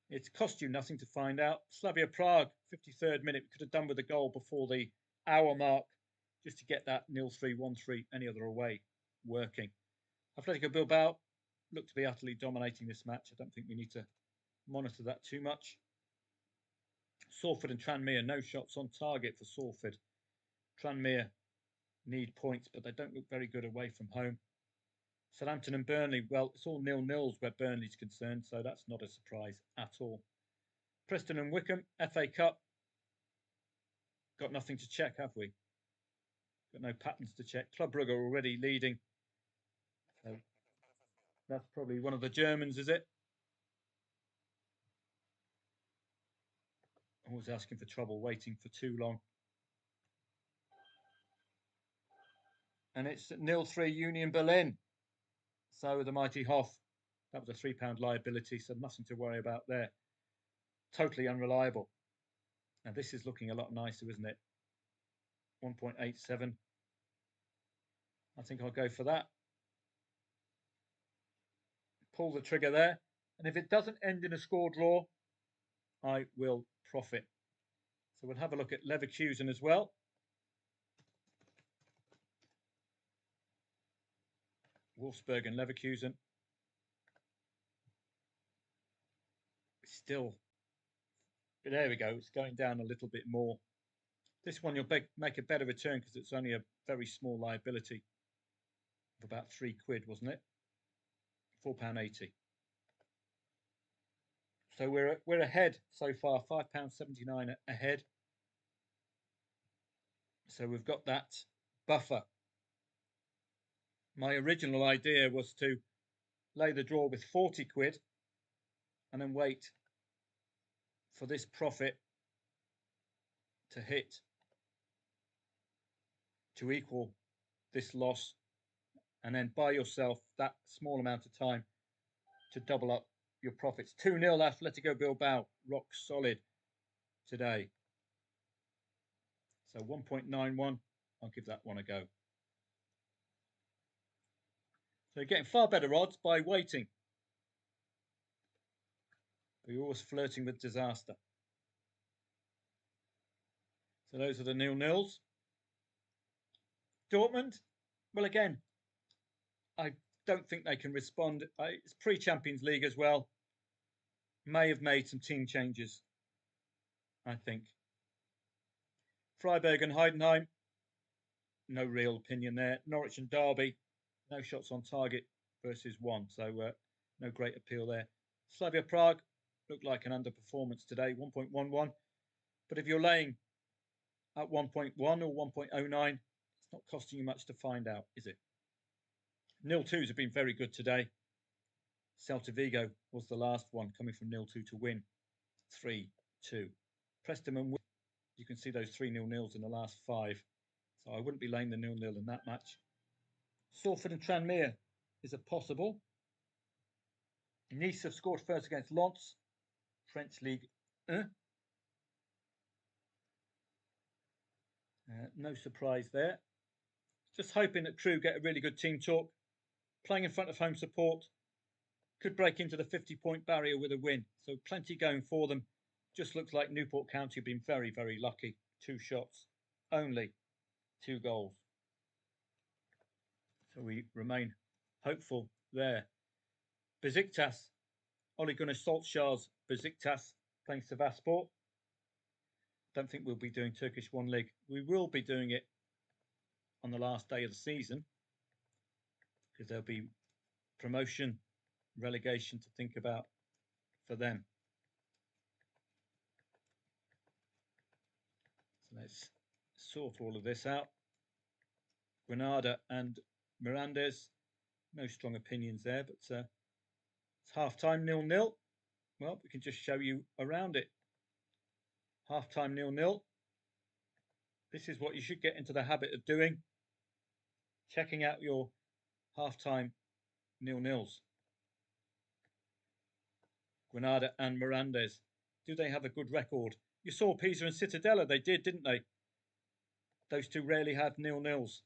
It's cost you nothing to find out. Slavia Prague, 53rd minute. We could have done with a goal before the hour mark just to get that 0-3, 1-3, any other away working. Atletico Bilbao look to be utterly dominating this match. I don't think we need to monitor that too much. Salford and Tranmere, no shots on target for Salford. Tranmere need points, but they don't look very good away from home. Southampton and Burnley, well, it's all 0-0s where Burnley's concerned, so that's not a surprise at all. Preston and Wickham, FA Cup. Got nothing to check, have we? Got no patterns to check. Club Brugge are already leading. So that's probably one of the Germans, is it? Always asking for trouble, waiting for too long. And it's 0-3 Union Berlin. So the mighty Hoff, that was a £3 liability, so nothing to worry about there. Totally unreliable. Now this is looking a lot nicer, isn't it? 1.87. I think I'll go for that. Pull the trigger there. And if it doesn't end in a score draw, I will profit. So we'll have a look at Leverkusen as well. Wolfsburg and Leverkusen. Still, there we go. It's going down a little bit more. This one you'll make a better return because it's only a very small liability of about £3, wasn't it? £4.80. So we're ahead so far, £5.79 ahead. So we've got that buffer. My original idea was to lay the draw with £40 and then wait for this profit to hit to equal this loss, and then buy yourself that small amount of time to double up your profits. 2-0 Atletico Bilbao, rock solid today. So 1.91, I'll give that one a go. So you're getting far better odds by waiting. But you're always flirting with disaster. So those are the 0-0s. Dortmund, well again, I don't think they can respond. It's pre-Champions League as well. May have made some team changes, I think. Freiburg and Heidenheim, no real opinion there. Norwich and Derby, no shots on target versus 1, so no great appeal there. Slavia Prague looked like an underperformance today, 1.11. But if you're laying at 1.1 or 1.09, it's not costing you much to find out, is it? 0-2s have been very good today. Celta Vigo was the last one, coming from 0-2 to win 3-2. Preston and Wigan, you can see those 3 0-0s in the last 5. So I wouldn't be laying the 0-0 in that match. Salford and Tranmere is a possible. Nice have scored first against Lens, French League 1. No surprise there. Just hoping that Crewe get a really good team talk. Playing in front of home support. Could break into the 50-point barrier with a win. So plenty going for them. Just looks like Newport County have been very, very lucky. 2 shots. Only 2 goals. So we remain hopeful there. Besiktas. Ole Gunnar Solskjaer's Besiktas playing Sivasspor. Don't think we'll be doing Turkish 1 League. We will be doing it on the last day of the season because there'll be promotion, relegation to think about for them. So let's sort all of this out. Granada and Mirandes, no strong opinions there, but it's half-time 0-0. Well, we can just show you around it. Half-time 0-0. This is what you should get into the habit of doing. Checking out your half-time 0-0s. Granada and Mirandes. Do they have a good record? You saw Pisa and Cittadella. They did, didn't they? Those two rarely have 0-0s.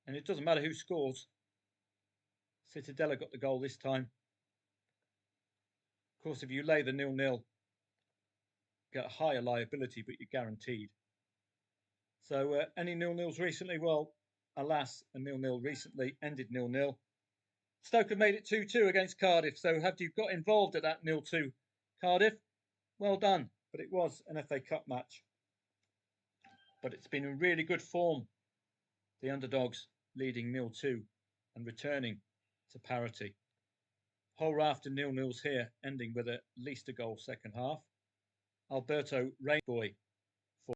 And it doesn't matter who scores. Cittadella got the goal this time. Of course, if you lay the 0-0, get a higher liability, but you're guaranteed. So any 0-0s recently? Well, alas, a 0-0 recently ended 0-0. Stoke have made it 2-2 against Cardiff. So have you got involved at that 0-2 Cardiff? Well done. But it was an FA Cup match. But it's been in really good form. The underdogs leading 0-2 and returning to parity. Whole raft of 0-0s here, ending with at least a goal second half. Alberto Rainboy